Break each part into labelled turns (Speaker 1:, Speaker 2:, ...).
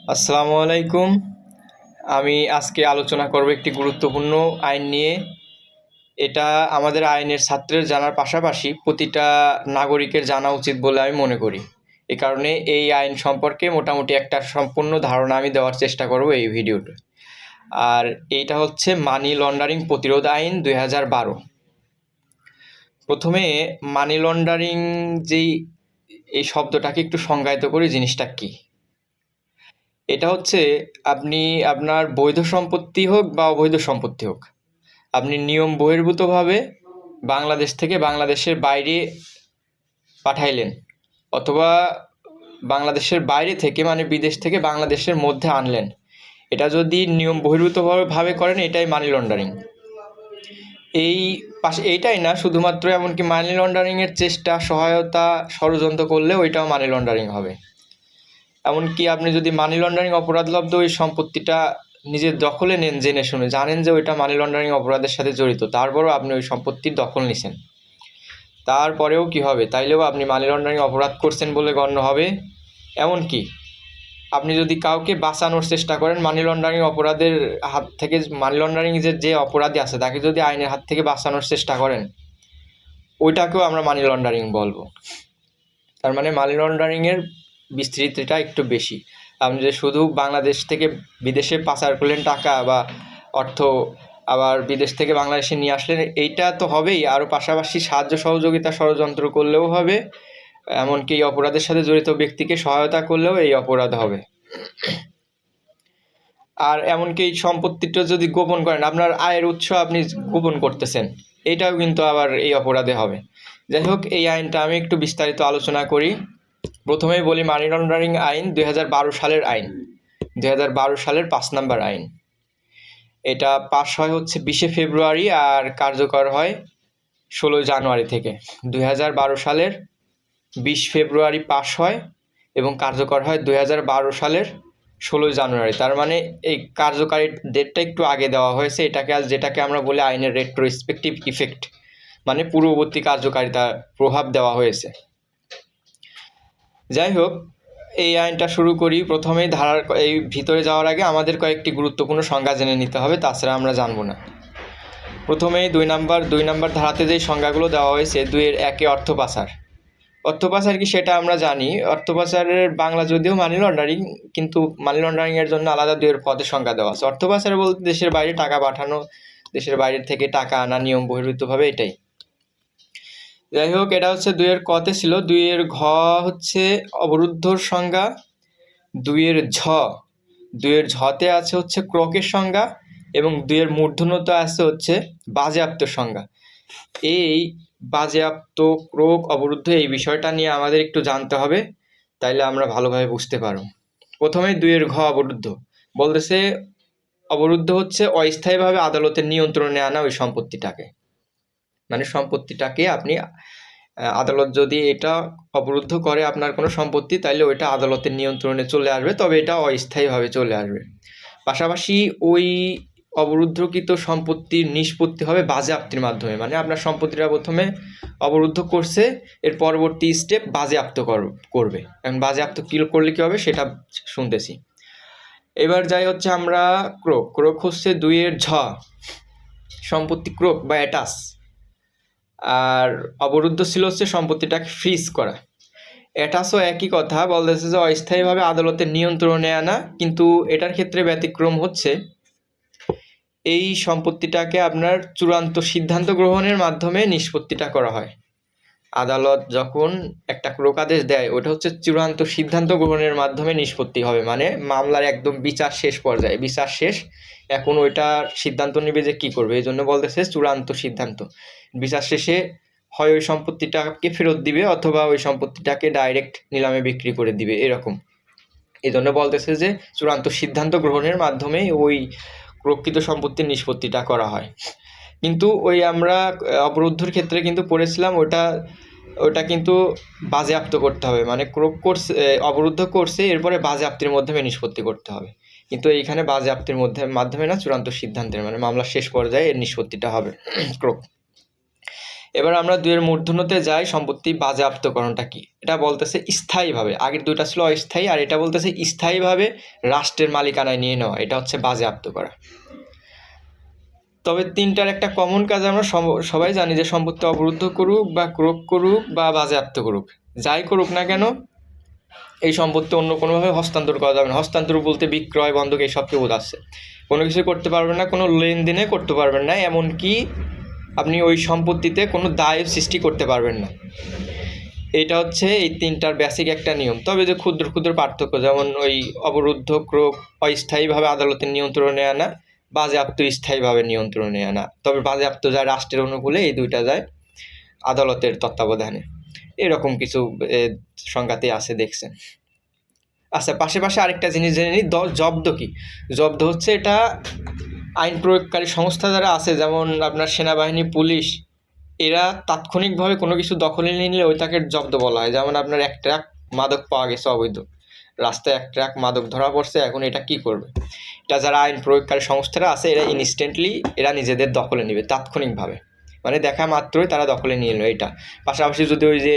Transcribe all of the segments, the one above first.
Speaker 1: আসসালামু আলাইকুম। আমি আজকে আলোচনা করব একটি গুরুত্বপূর্ণ আইন নিয়ে। এটা আমাদের আইনের ছাত্রের জানার পাশাপাশি প্রতিটা নাগরিকের জানা উচিত বলে আমি মনে করি। এ কারণে এই আইন সম্পর্কে মোটামুটি একটা সম্পূর্ণ ধারণা আমি দেওয়ার চেষ্টা করব এই ভিডিওতে। আর এইটা হচ্ছে মানি লন্ডারিং প্রতিরোধ আইন 2012। প্রথমে মানি লন্ডারিং এই শব্দটাকে একটু সংজ্ঞায়িত করি, জিনিসটা কী। এটা হচ্ছে আপনি আপনার বৈধ সম্পত্তি হোক বা অবৈধ সম্পত্তি হোক, আপনি নিয়ম বহির্ভূতভাবে বাংলাদেশ থেকে বাংলাদেশের বাইরে পাঠাইলেন, অথবা বাংলাদেশের বাইরে থেকে মানে বিদেশ থেকে বাংলাদেশের মধ্যে আনলেন। এটা যদি নিয়ম বহির্ভূতভাবে করেন, এটাই মানি লন্ডারিং। এইটাই না, শুধুমাত্র এমনকি মানি লন্ডারিংয়ের চেষ্টা, সহায়তা, ষড়যন্ত্র করলেও ওইটাও মানি লন্ডারিং হবে। এমনকি আপনি যদি মানি লন্ডারিং অপরাধলব্ধ ওই সম্পত্তিটা নিজের দখলে নেন, জেনে শুনে, জানেন যে ওইটা মানি লন্ডারিং অপরাধের সাথে জড়িত, তারপরেও আপনি ওই সম্পত্তির দখল নিছেন, তারপরেও কি হবে? তাইলেও আপনি মানি লন্ডারিং অপরাধ করছেন বলে গণ্য হবে। এমনকি আপনি যদি কাউকে বাঁচানোর চেষ্টা করেন মানি লন্ডারিং অপরাধের হাত থেকে, মানি লন্ডারিং যে অপরাধী আছে তাকে যদি আইনের হাত থেকে বাঁচানোর চেষ্টা করেন, ওইটাকেও আমরা মানি লন্ডারিং বলবো। তার মানে মানি লন্ডারিংয়ের বিস্তৃতিটা একটু বেশি। আপনি যে শুধু বাংলাদেশ থেকে বিদেশে পাচার করলেন টাকা বা অর্থ, আবার বিদেশ থেকে বাংলাদেশে নিয়ে আসলেন, এইটা তো হবেই, আরও পাশাপাশি সাহায্য সহযোগিতা, ষড়যন্ত্র করলেও হবে, এমনকি এই অপরাধের সাথে জড়িত ব্যক্তিকে সহায়তা করলেও এই অপরাধ হবে। আর এমনকি এই সম্পত্তিটা যদি গোপন করেন, আপনার আয়ের উৎস আপনি গোপন করতেছেন, এইটাও কিন্তু আবার এই অপরাধে হবে। যাই হোক, এই আইনটা আমি একটু বিস্তারিত আলোচনা করি। প্রথমেই বলি, মানি লন্ডারিং আইন 2012 সালের আইন, 2012 সালের 5 নম্বর আইন। এটা পাস হয় হচ্ছে 20 ফেব্রুয়ারি আর কার্যকর হয় 16 জানুয়ারি থেকে। 2012 সালের 20 ফেব্রুয়ারি পাস হয় এবং কার্যকর হয় 2012 সালের 16 জানুয়ারি। তার মানে এই কার্যকারী ডেটটা একটু আগে দেওয়া হয়েছে। যেটাকে আমরা বলি আইনের রেট্রোস্পেক্টিভ ইফেক্ট, মানে পূর্ববর্তী কার্যকারিতা প্রভাব দেওয়া হয়েছে। যাই হোক, এই আইনটা শুরু করি। প্রথমেই এই ভিতরে যাওয়ার আগে আমাদের কয়েকটি গুরুত্বপূর্ণ সংজ্ঞা জেনে নিতে হবে, তাছাড়া আমরা জানবো না। প্রথমেই 2 নম্বর ধারাতে যেই সংজ্ঞাগুলো দেওয়া হয়েছে, 2-এর 1-এ অর্থ পাচার। অর্থ পাচার কি সেটা আমরা জানি। অর্থ পাচারের বাংলা যদিও মানি লন্ডারিং, কিন্তু মানি লন্ডারিংয়ের জন্য আলাদা 2-এর পদের সংজ্ঞা দেওয়া আছে। অর্থ পাচার বলতে দেশের বাইরে টাকা পাঠানো, দেশের বাইরে থেকে টাকা আনা নিয়ম বহির্ভূতভাবে, এটাই। যাই হোক, এটা হচ্ছে 2-এর কতে ছিল। 2-এর ঘ হচ্ছে অবরুদ্ধর সংজ্ঞা। 2-এর ঝতে আছে হচ্ছে ক্রোকের সংজ্ঞা, এবং 2-এর মূর্ধন্যতে আছে হচ্ছে বাজেয়াপ্ত সংজ্ঞা। এই বাজেয়াপ্ত, ক্রোক, অবরুদ্ধ, এই বিষয়টা নিয়ে আমাদের একটু জানতে হবে, তাইলে আমরা ভালোভাবে বুঝতে পারব। প্রথমে 2-এর ঘ অবরুদ্ধ বলতেছে, অবরুদ্ধ হচ্ছে অস্থায়ীভাবে আদালতের নিয়ন্ত্রণে আনা ওই সম্পত্তিটাকে, মানে সম্পত্তিটাকে আপনি আদালত যদি এটা অবরুদ্ধ করে আপনার কোনো সম্পত্তি, তাইলে ওইটা আদালতের নিয়ন্ত্রণে চলে আসবে, তবে এটা অস্থায়ীভাবে চলে আসবে। পাশাপাশি ওই অবরুদ্ধকৃত সম্পত্তির নিষ্পত্তি হবে বাজেয়াপ্তির মাধ্যমে, মানে আপনার সম্পত্তিটা প্রথমে অবরুদ্ধ করছে, এর পরবর্তী স্টেপ বাজেয়াপ্ত করবে। এখন বাজেয়াপ্ত করলে কী হবে সেটা শুনতেছি। এবার যাই হচ্ছে আমরা ক্রোক হচ্ছে 2-এর ঝ, সম্পত্তি ক্রোক বা অ্যাটাচ। আর অবরুদ্ধ ছিল হচ্ছে সম্পত্তিটাকে ফ্রিজ করা। অ্যাটাচও একই কথা, বলতেছে যে অস্থায়ীভাবে আদালতের নিয়ন্ত্রণে আনা, কিন্তু এটার ক্ষেত্রে ব্যতিক্রম হচ্ছে এই সম্পত্তিটাকে আপনার চূড়ান্ত সিদ্ধান্ত গ্রহণের মাধ্যমে নিষ্পত্তিটা করা হয়। আদালত যখন একটা ক্রোকাদেশ দেয়, ওটা হচ্ছে চূড়ান্ত সিদ্ধান্ত গ্রহণের মাধ্যমে নিষ্পত্তি হবে, মানে মামলার একদম বিচার শেষ পর্যায়ে, বিচার শেষ, এখন ওইটা সিদ্ধান্ত নেবে যে কী করবে। এই জন্য বলতেছে চূড়ান্ত সিদ্ধান্ত। বিচার শেষে হয় ওই সম্পত্তিটাকে ফেরত দিবে, অথবা ওই সম্পত্তিটাকে ডাইরেক্ট নিলামে বিক্রি করে দিবে, এরকম। এই জন্য বলতেছে যে চূড়ান্ত সিদ্ধান্ত গ্রহণের মাধ্যমে ওই প্রকৃত সম্পত্তির নিষ্পত্তিটা করা হয়। কিন্তু ওই আমরা অবরুদ্ধর ক্ষেত্রে কিন্তু পড়েছিলাম, ওটা কিন্তু বাজেয়াপ্ত করতে হবে, মানে ক্রোক করছে, অবরুদ্ধ করছে, এরপরে বাজেয়াপ্তির মাধ্যমে নিষ্পত্তি করতে হবে। কিন্তু এইখানে বাজেয়াপ্তির মাধ্যমে না, চূড়ান্ত সিদ্ধান্তের, মানে মামলার শেষ পর্যায়ে এর নিষ্পত্তিটা হবে ক্রোক। এবার আমরা 2 এর মূর্ধন্যতে যাই, সম্পত্তি বাজেয়াপ্তকরণটা কি। এটা বলতেছে স্থায়ীভাবে, আগের 2টা ছিল অস্থায়ী, আর এটা বলতেছে স্থায়ীভাবে রাষ্ট্রের মালিকানায় নিয়ে নেওয়া, এটা হচ্ছে বাজেয়াপ্ত করা। তবে 3টার একটা কমন কাজ আমরা সবাই জানি, যে সম্পত্তি অবরুদ্ধ করুক বা ক্রোক করুক বা বাজেয়াপ্ত করুক, যাই করুক না কেন এই সম্পত্তি অন্য কোনোভাবে হস্তান্তর করা যাবে না। হস্তান্তর বলতে বিক্রয়, বন্ধক এইসব কি বোঝাচ্ছে। কোনো কিছু করতে পারবেন না, কোনো লেনদেনে করতে পারবেন না, এমনকি আপনি ওই সম্পত্তিতে কোনো দায় সৃষ্টি করতে পারবেন না। এটা হচ্ছে এই 3টার বেসিক একটা নিয়ম। তবে যে ক্ষুদ্র ক্ষুদ্র পার্থক্য, যেমন ওই অবরুদ্ধ ক্রোক অস্থায়ীভাবে আদালতের নিয়ন্ত্রণে আনা, বাজেয়াপ্ত স্থায়ীভাবে নিয়ন্ত্রণে আনা। তবে বাজেয়াপ্ত যায় রাষ্ট্রের অনুকূলে, এই 2টা যায় আদালতের তত্ত্বাবধানে। এরকম কিছু সংজ্ঞাতে আছে, দেখছেন। আচ্ছা, পাশে আরেকটা জিনিস জেনে নিই, জব্দ কি। জব্দ হচ্ছে এটা আইন প্রয়োগকারী সংস্থা যারা আছে, যেমন আপনার সেনাবাহিনী, পুলিশ, এরা তাৎক্ষণিকভাবে কোনো কিছু দখলে নিলে ওইটাকে জব্দ বলা হয়। যেমন আপনার 1 ট্রাক মাদক পাওয়া গেছে অবৈধ, রাস্তায় 1 ট্রাক মাদক ধরা পড়ছে, এখন এটা কি করবে, এটা যারা আইন প্রয়োগকারী সংস্থারা আছে এরা ইনস্ট্যান্টলি এরা নিজেদের দখলে নেবে তাৎক্ষণিকভাবে, মানে দেখা মাত্রই তারা দখলে নিয়ে নেবে এটা। পাশাপাশি যদি ওই যে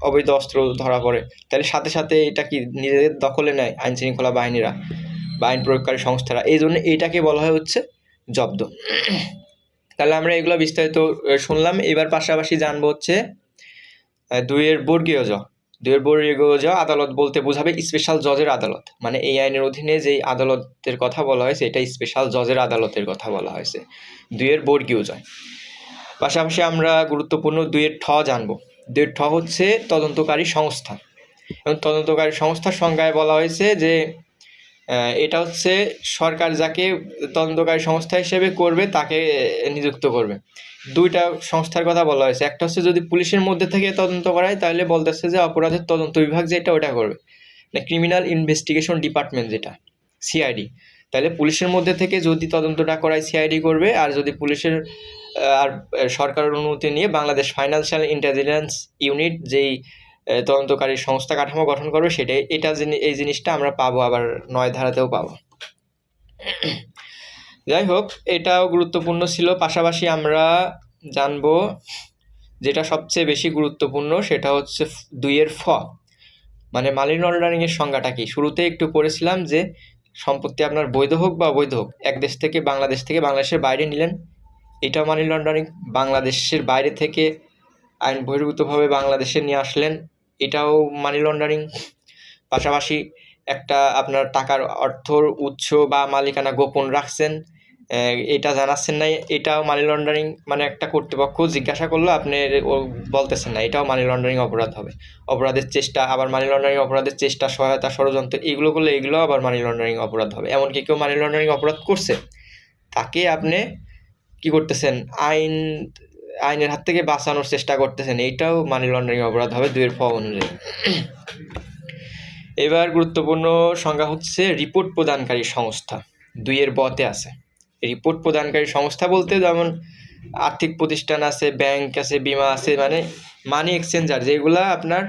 Speaker 1: অবৈধ অস্ত্র ধরা পড়ে, তাহলে সাথে সাথে এটা কি নিজেদের দখলে নেয় আইন শৃঙ্খলা বাহিনীরা বা আইন প্রয়োগকারী সংস্থারা, এই জন্য এইটাকে বলা হয় হচ্ছে জব্দ। তাহলে আমরা এগুলো বিস্তারিত শুনলাম। এবার পাশাপাশি জানবো হচ্ছে 2 এর বর্গীয় জ। 2 এর বর্গীয় জ, আদালত বলতে বোঝাবে স্পেশাল জজের আদালত, মানে এই আইনের অধীনে যেই আদালতের কথা বলা হয়েছে এটা স্পেশাল জজের আদালতের কথা বলা হয়েছে 2 এর বর্গীয় জ। পাশাপাশি আমরা গুরুত্বপূর্ণ 2 এর ঠ জানবো। 2 এর ঠ হচ্ছে তদন্তকারী সংস্থা, এবং তদন্তকারী সংস্থার সংজ্ঞায় বলা হয়েছে যে এটা হচ্ছে সরকার যাকে তদন্তকারী সংস্থা হিসেবে করবে তাকে নিযুক্ত করবে। 2টা সংস্থার কথা বলা হয়েছে। একটা হচ্ছে যদি পুলিশের মধ্যে থেকে তদন্ত করায়, তাহলে বলতেছে যে অপরাধের তদন্ত বিভাগ যেটা ওটা করবে, মানে ক্রিমিনাল ইনভেস্টিগেশন ডিপার্টমেন্ট যেটা সিআইডি। তাহলে পুলিশের মধ্যে থেকে যদি তদন্তটা করায় সিআইডি করবে, আর যদি পুলিশের আর সরকারের অনুমতি নিয়ে বাংলাদেশ ফাইন্যান্সিয়াল ইন্টেলিজেন্স ইউনিট যেই তদন্তকারী সংস্থা কাঠামো গঠন করবে সেটাই এই জিনিসটা আমরা পাবো, আবার 9 ধারাতেও পাবো। যাই হোক, এটাও গুরুত্বপূর্ণ ছিল। পাশাপাশি আমরা জানবো যেটা সবচেয়ে বেশি গুরুত্বপূর্ণ, সেটা হচ্ছে 2 এর ফ, মানে মানি লন্ডারিংয়ের সংজ্ঞাটা কি। শুরুতে একটু পড়েছিলাম যে সম্পত্তি আপনার বৈধ হোক বা অবৈধ হোক, এক দেশ থেকে বাংলাদেশের বাইরে নিলেন, এটাও মানি লন্ডারিং। বাংলাদেশের বাইরে থেকে আইন বহির্ভূতভাবে বাংলাদেশে নিয়ে আসলেন, এটাও মানি লন্ডারিং। পাশাপাশি একটা আপনার টাকার অর্থর উৎস বা মালিকানা গোপন রাখছেন, এটা জানাচ্ছেন না, এটাও মানি লন্ডারিং। মানে একটা কর্তৃপক্ষ জিজ্ঞাসা করলো, আপনি বলতেছেন না, এটাও মানি লন্ডারিং অপরাধ হবে। অপরাধের চেষ্টা, আবার মানি লন্ডারিং অপরাধের চেষ্টা, সহায়তা, ষড়যন্ত্র, এগুলো করলে এগুলো আবার মানি লন্ডারিং অপরাধ হবে। এমনকি কেউ মানি লন্ডারিং অপরাধ করছে, তাকে আপনি কি করতেছেন, আইনের হাত থেকে বাঁচানোর চেষ্টা করতেছেন, এইটাও মানি লন্ডারিং অপরাধ হবে 2 এর ফ অনুযায়ী। এবার গুরুত্বপূর্ণ সংজ্ঞা হচ্ছে রিপোর্ট প্রদানকারী সংস্থা, 2 এর বতে আছে। রিপোর্ট প্রদানকারী সংস্থা বলতে যেমন আর্থিক প্রতিষ্ঠান আছে, ব্যাংক আছে, বিমা আছে, মানে মানি এক্সচেঞ্জার, যেগুলা আপনার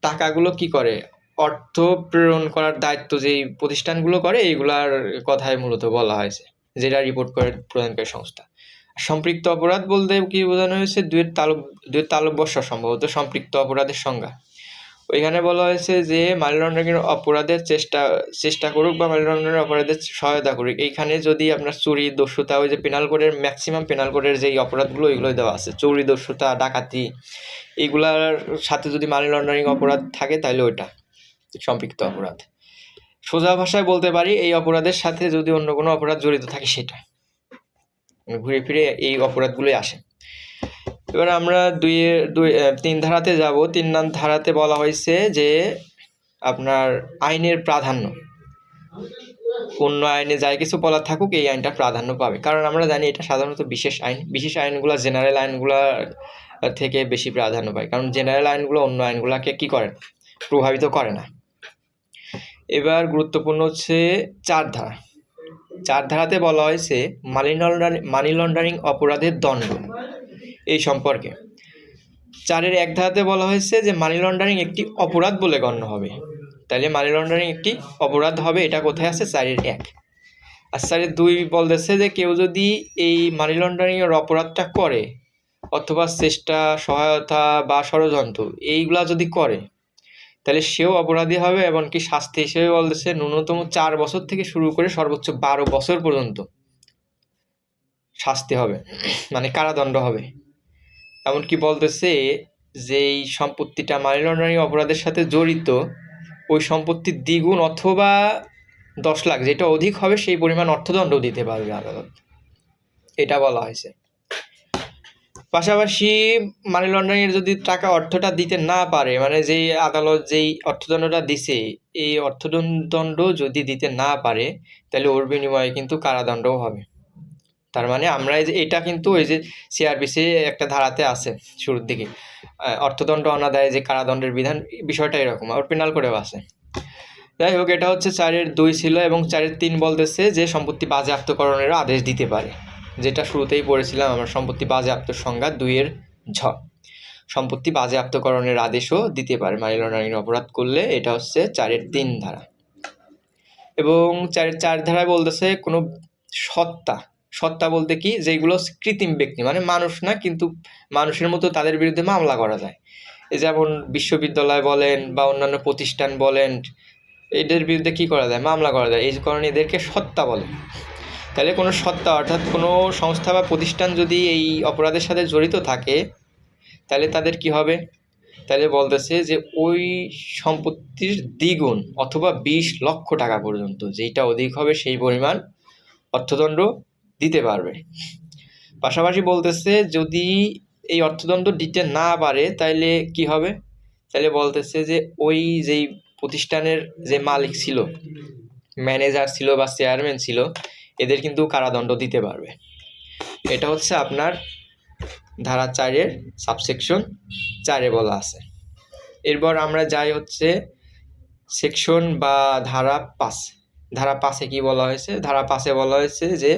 Speaker 1: টাকাগুলো কি করে, অর্থ প্রেরণ করার দায়িত্ব যেই প্রতিষ্ঠানগুলো করে, এইগুলার কথাই মূলত বলা হয়েছে, যেটা রিপোর্ট করে প্রদানকারী সংস্থা। সম্পৃক্ত অপরাধ বলতে কি বোঝানো হয়েছে, 2 এর তালব্যস্য সম্ভবত সম্পৃক্ত অপরাধের সংজ্ঞা। ওইখানে বলা হয়েছে যে মানি লন্ডারিংয়ের অপরাধের চেষ্টা করুক বা মানি লন্ডারিংয়ের অপরাধের সহায়তা করুক। এইখানে যদি আপনার চুরি, দস্যুতা, ওই যে পেনাল কোডের ম্যাক্সিমাম পেনাল কোডের যেই অপরাধগুলো ওইগুলোই দেওয়া আছে, চুরি, দস্যুতা, ডাকাতি, এইগুলার সাথে যদি মানি লন্ডারিং অপরাধ থাকে তাহলে ওইটা সম্পৃক্ত অপরাধ। সোজা ভাষায় বলতে পারি, এই অপরাধের সাথে যদি অন্য কোনো অপরাধ জড়িত থাকে সেটা, ঘুরে ফিরে এই অপরাধগুলোই আসে। এবার আমরা 3 ধারাতে যাব। 3 ধারাতে বলা হয়েছে যে আপনার আইনের প্রাধান্য, অন্য আইনে যাই কিছু বলা থাকুক এই আইনটা প্রাধান্য পাবে, কারণ আমরা জানি এটা সাধারণত বিশেষ আইনগুলো জেনারেল আইনগুলা থেকে বেশি প্রাধান্য পায়, কারণ জেনারেল আইনগুলো অন্য আইনগুলোকে কি করে, প্রভাবিত করে না। এবার গুরুত্বপূর্ণ হচ্ছে 4 ধারা। 4 ধারাতে বলা হয়েছে মানি লন্ডারিং অপরাধের দণ্ড এই সম্পর্কে। 4 এর 1 ধারাতে বলা হয়েছে যে মানি লন্ডারিং একটি অপরাধ বলে গণ্য হবে। তাহলে মানি লন্ডারিং একটি অপরাধ হবে, এটা কোথায় আছে, 4 এর 1। আর স্যারের 2 বলতেছে যে কেউ যদি এই মানি লন্ডারিং এর অপরাধটা করে অথবা চেষ্টা, সহায়তা বা ষড়যন্ত্র এইগুলা যদি করে তাহলে সেও অপরাধী হবে, এমনকি শাস্তি হিসেবে বলতেছে ন্যূনতম 4 বছর থেকে শুরু করে সর্বোচ্চ 12 বছর পর্যন্ত শাস্তি হবে, মানে কারাদণ্ড হবে। এমনকি বলতেছে যে এই সম্পত্তিটা মানি লন্ডারিং অপরাধের সাথে জড়িত ওই সম্পত্তির দ্বিগুণ অথবা 10 লাখ, যেটা অধিক হবে সেই পরিমাণ অর্থদণ্ড দিতে পারবে আদালত, এটা বলা হয়েছে। পাশাপাশি মানি লন্ডারিং এর যদি টাকা অর্থটা দিতে না পারে, মানে যেই আদালত যেই অর্থদণ্ডটা দিছে এই অর্থদণ্ড যদি দিতে না পারে তাহলে ওর বিনিময়ে কিন্তু কারাদণ্ডও হবে। তার মানে আমরা এই যে এটা কিন্তু ওই যে সিআরপিসি একটা ধারাতে আছে শুরুর দিকে, অর্থদণ্ড অনাদায়ে যে কারাদণ্ডের বিধান, বিষয়টা এরকম, আর পেনাল করেও আছে। যাই হোক, এটা হচ্ছে 4-এর 2 ছিল, এবং 4-এর 3 বলতেছে যে সম্পত্তি বাজেয়াপ্তকরণের আদেশ দিতে পারে, যেটা শুরুতেই পড়েছিলাম আমরা, সম্পত্তি বাজেয়াপ্ত সংজ্ঞা 2-এর ঝ, সম্পত্তি বাজেয়াপ্তকরণের আদেশও দিতে পারে মানি লন্ডারিং অপরাধ করলে। এটা হচ্ছে 4-এর 3 ধারা। এবং 4-এর 4 ধারায় বলতেছে কোনো সত্তা বলতে কি, যেগুলো কৃত্রিম ব্যক্তি, মানে মানুষ না কিন্তু মানুষের মতো তাদের বিরুদ্ধে মামলা করা যায়, এই যেমন বিশ্ববিদ্যালয় বলেন বা অন্যান্য প্রতিষ্ঠান বলেন, এদের বিরুদ্ধে কি করা যায়, মামলা করা যায়, এই কারণে এদেরকে সত্তা বলে। তাহলে কোনো সত্তা অর্থাৎ কোনো সংস্থা বা প্রতিষ্ঠান যদি এই অপরাধের সাথে জড়িত থাকে তাহলে তাদের কি হবে, তাহলে বলতেছে যে ওই সম্পত্তির দ্বিগুণ অথবা 20 লক্ষ টাকা পর্যন্ত, যেটা অধিক হবে সেই পরিমাণ অর্থদণ্ড দিতে পারবে। পাশাপাশি বলতেছে যদি এই অর্থদণ্ড দিতে না পারে তাহলে কি হবে, তাহলে বলতেছে যে ওই যেই প্রতিষ্ঠানের যে মালিক ছিল, ম্যানেজার ছিল বা চেয়ারম্যান ছিল, এদের কিন্তু কারাদণ্ড দিতে পারবে। এটা হচ্ছে আপনার ধারা 4-এর সাবসেকশন 4-এ বলা আছে। এরপর আমরা যাই হচ্ছে সেকশন বা ধারা 5। ধারা 5-এ কি বলা হয়েছে, ধারা 5-এ বলা হয়েছে যে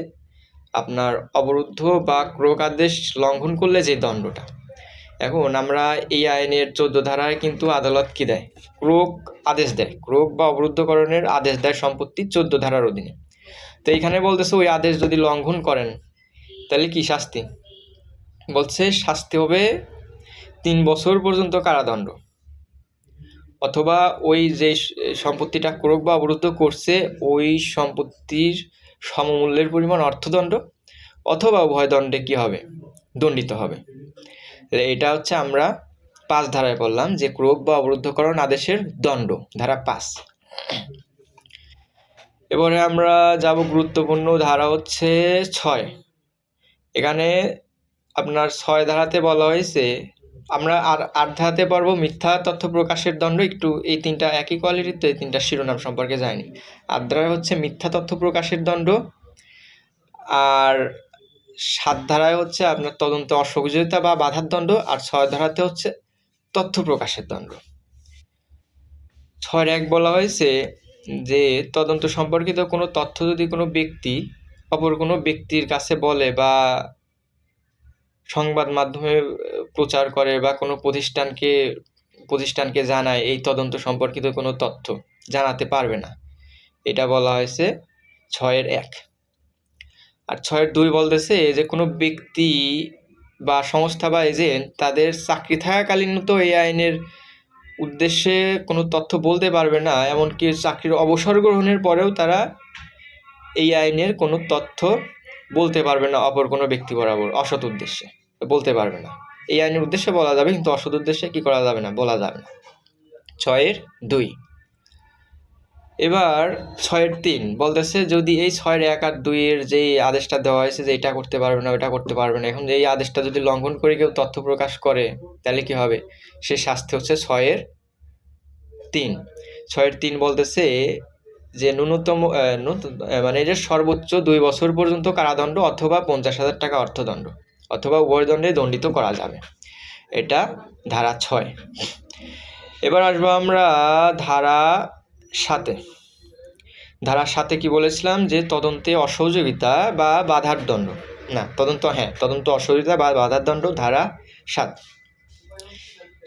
Speaker 1: আপনার অবরুদ্ধ বা ক্রোক আদেশ লঙ্ঘন করলে যে দণ্ডটা। এখন আমরা এই আইনের 14 ধারায় কিন্তু আদালত কি দেয়, ক্রোক আদেশ দেয়, ক্রোক বা অবরুদ্ধকরণের আদেশ দেয় সম্পত্তি 14 ধারার অধীনে। তো এইখানে বলতেছে ওই আদেশ যদি লঙ্ঘন করেন তাহলে কি শাস্তি, বলছে শাস্তি হবে 3 বছর পর্যন্ত কারাদণ্ড, অথবা ওই যে সম্পত্তিটা ক্রোক বা অবরুদ্ধ করছে ওই সম্পত্তির সমমূল্যের পরিমাণ অর্থদণ্ড, অথবা উভয় দণ্ডে কি হবে, দণ্ডিত হবে। এটা হচ্ছে আমরা 5 ধারায় বললাম যে ক্রোক বা অবরুদ্ধকরণ আদেশের দণ্ড, ধারা 5। এবারে আমরা যাব গুরুত্বপূর্ণ ধারা হচ্ছে 6। এখানে আপনার 6 ধারাতে বলা হয়েছে, আমরা আর 8 ধারাতে পারবো মিথ্যা তথ্য প্রকাশের দণ্ড, একটু এই 3টা একই কোয়ালিটির, তো এই 3টা শিরোনাম সম্পর্কে যায়নি। 8 ধারায় হচ্ছে মিথ্যা তথ্য প্রকাশের দণ্ড, আর 7 ধারায় হচ্ছে আপনার তদন্তে অসহযোগিতা বা বাধার দণ্ড, আর 6 ধারাতে হচ্ছে তথ্য প্রকাশের দণ্ড। 6-1 বলা হয়েছে যে তদন্ত সম্পর্কিত কোনো তথ্য যদি কোনো ব্যক্তি অপর কোনো ব্যক্তির কাছে বলে বা সংবাদ মাধ্যমে প্রচার করে বা কোনো প্রতিষ্ঠানকে জানায় এই তদন্ত সম্পর্কিত কোনো তথ্য জানাতে পারবে না, এটা বলা হয়েছে 6-1। আর 6-2 বলতেছে যে কোনো ব্যক্তি বা সংস্থা বা এজেন্ট তাদের চাকরি থাকাকালীন তো এই আইনের উদ্দেশ্যে কোনো তথ্য বলতে পারবে না, এমনকি চাকরির অবসর গ্রহণের পরেও তারা এই আইনের কোনো তথ্য বলতে পারবে না অপর কোনো ব্যক্তি বরাবর, অসৎ উদ্দেশ্যে বলতে পারবে না। এই আইনের উদ্দেশ্যে বলা যাবে কিন্তু অসৎ উদ্দেশ্যে কি করা যাবে না, বলা যাবে না। 6-2। এবার 6-3 বলতেছে যদি এই 6-1 আর 2-এর যে আদেশটা দেওয়া হয়েছে যে এটা করতে পারবে না ওটা করতে পারবে না, এখন এই আদেশটা যদি লঙ্ঘন করে কেউ তথ্য প্রকাশ করে তাহলে কি হবে, সে শাস্তি হচ্ছে 6-3। 6-3 বলতেছে যে ন্যূনতম মানে এর সর্বোচ্চ 2 বছর পর্যন্ত কারাদণ্ড অথবা 50,000 টাকা অর্থদণ্ড, অথবা উভয় দণ্ডে দণ্ডিত করা যাবে। এটা ধারা 6। এবার আসবো আমরা ধারা 7-এ। ধারা 7-এ কি বলেছিলাম যে তদন্তে অসহযোগিতা বা বাধার দণ্ড, না তদন্ত অসহযোগিতা বা বাধার দণ্ড, ধারা 7।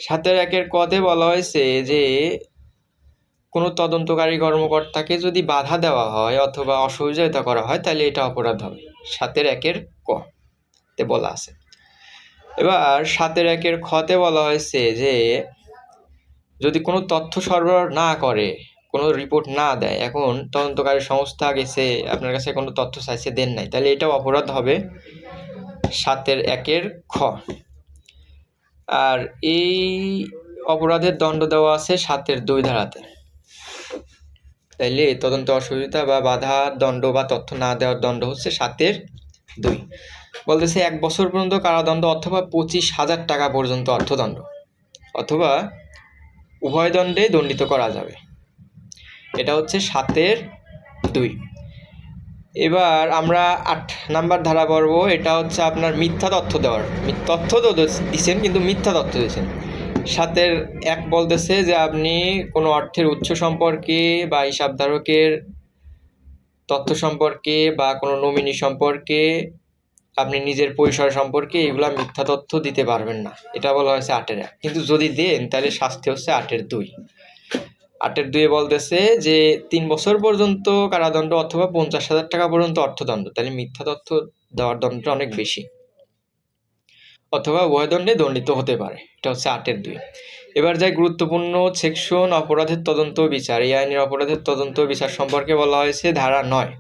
Speaker 1: 7-1 কতে বলা হয়েছে যে কোনো তদন্তকারী কর্মকর্তাকে যদি বাধা দেওয়া হয় অথবা অসহযোগিতা করা হয় তাহলে এটা অপরাধ হবে। 7-1 ক তে বলা আছে। এবার 7-1 খতে বলা হয়েছে যে যদি কোনো তথ্য সরবরাহ না করে, কোনো রিপোর্ট না দেয়, এখন তদন্তকারী সংস্থা গেছে আপনার কাছে কোনো তথ্য চাইছে, দেন নাই, তাহলে এটাও অপরাধ হবে 7-1 খ। আর এই অপরাধের দণ্ড দেওয়া আছে 7-2 ধারাতে। তাইলে তদন্ত অসহযোগিতা বা বাধা দণ্ড বা তথ্য না দেওয়ার দণ্ড হচ্ছে 7-2। বলতেছে 1 বছর পর্যন্ত কারাদণ্ড অথবা 25,000 টাকা পর্যন্ত অর্থদণ্ড, অথবা উভয় দণ্ডে দণ্ডিত করা যাবে। এটা হচ্ছে 7-2। এবার আমরা 8 নাম্বার ধারা পড়ব। এটা হচ্ছে আপনার মিথ্যা তথ্য দেওয়ার। তথ্য তো দিচ্ছেন কিন্তু মিথ্যা তথ্য দিচ্ছেন। 7-1 বলতেছে যে আপনি কোনো অর্থের উৎস সম্পর্কে বা হিসাবধারকের তথ্য সম্পর্কে বা কোনো নমিনি সম্পর্কে, আপনি নিজের পরিসর সম্পর্কে এগুলা মিথ্যা তথ্য দিতে পারবেন না। এটা বলা হয়েছে 8-1। কিন্তু যদি দেন তাহলে শাস্তি হচ্ছে 8-2। 8-2 বলতেছে যে 3 বছর পর্যন্ত কারাদণ্ড অথবা 50,000 টাকা পর্যন্ত অর্থদণ্ড। তাহলে মিথ্যা তথ্য দেওয়ার দণ্ডটা অনেক বেশি, অথবা উভয় দণ্ডে দণ্ডিত হতে পারে। এটা হচ্ছে 8-2। এবার যাই গুরুত্বপূর্ণ সেকশন, অপরাধের তদন্ত বিচার। এই আইনের অপরাধের তদন্ত বিচার সম্পর্কে বলা হয়েছে ধারা 9।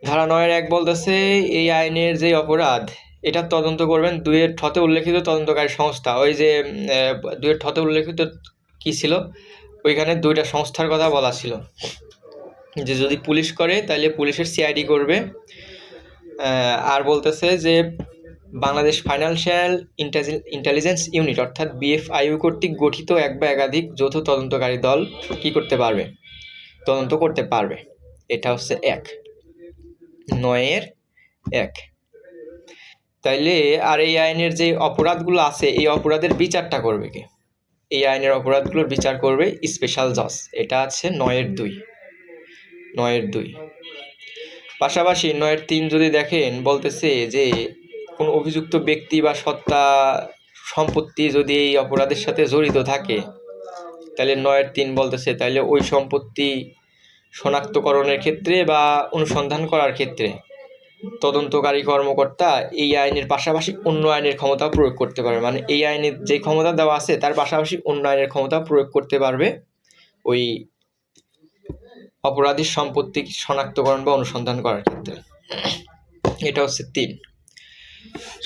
Speaker 1: ধারা 9-1 বলতেছে এই আইনের যে অপরাধ এটা তদন্ত করবেন 2-এর ঠতে উল্লেখিত তদন্তকারী সংস্থা। ওই যে 2-এর ঠতে উল্লেখিত কি ছিল, ওইখানে 2টা সংস্থার কথা বলা ছিল যে যদি পুলিশ করে তাহলে পুলিশের সিআইডি করবে। আর বলতেছে যে বাংলাদেশ ফাইন্যান্সিয়াল ইন্টেলিজেন্স ইউনিট অর্থাৎ BFIU কর্তৃক গঠিত এক বা একাধিক যৌথ তদন্তকারী দল কি করতে পারবে, তদন্ত করতে পারবে। এটা হচ্ছে 1, 9-1। তাইলে আর এই আইনের যে অপরাধগুলো আছে এই অপরাধের বিচারটা করবে কে? এই আইনের অপরাধগুলোর বিচার করবে স্পেশাল জজ। এটা আছে 9-2। 9-2 পাশাপাশি 9-3 যদি দেখেন বলতেছে যে কোনো অভিযুক্ত ব্যক্তি বা সত্তা সম্পত্তি যদি এই অপরাধের সাথে জড়িত থাকে তাহলে 9-3 বলতেছে তাহলে ওই সম্পত্তি শনাক্তকরণের ক্ষেত্রে বা অনুসন্ধান করার ক্ষেত্রে তদন্তকারী কর্মকর্তা এই আইনের পাশাপাশি অন্য আইনের ক্ষমতা প্রয়োগ করতে পারবে। মানে এই আইনের যে ক্ষমতা দেওয়া আছে তার পাশাপাশি অন্য আইনের ক্ষমতা প্রয়োগ করতে পারবে ওই অপরাধীর সম্পত্তি শনাক্তকরণ বা অনুসন্ধান করার ক্ষেত্রে। এটা হচ্ছে 3।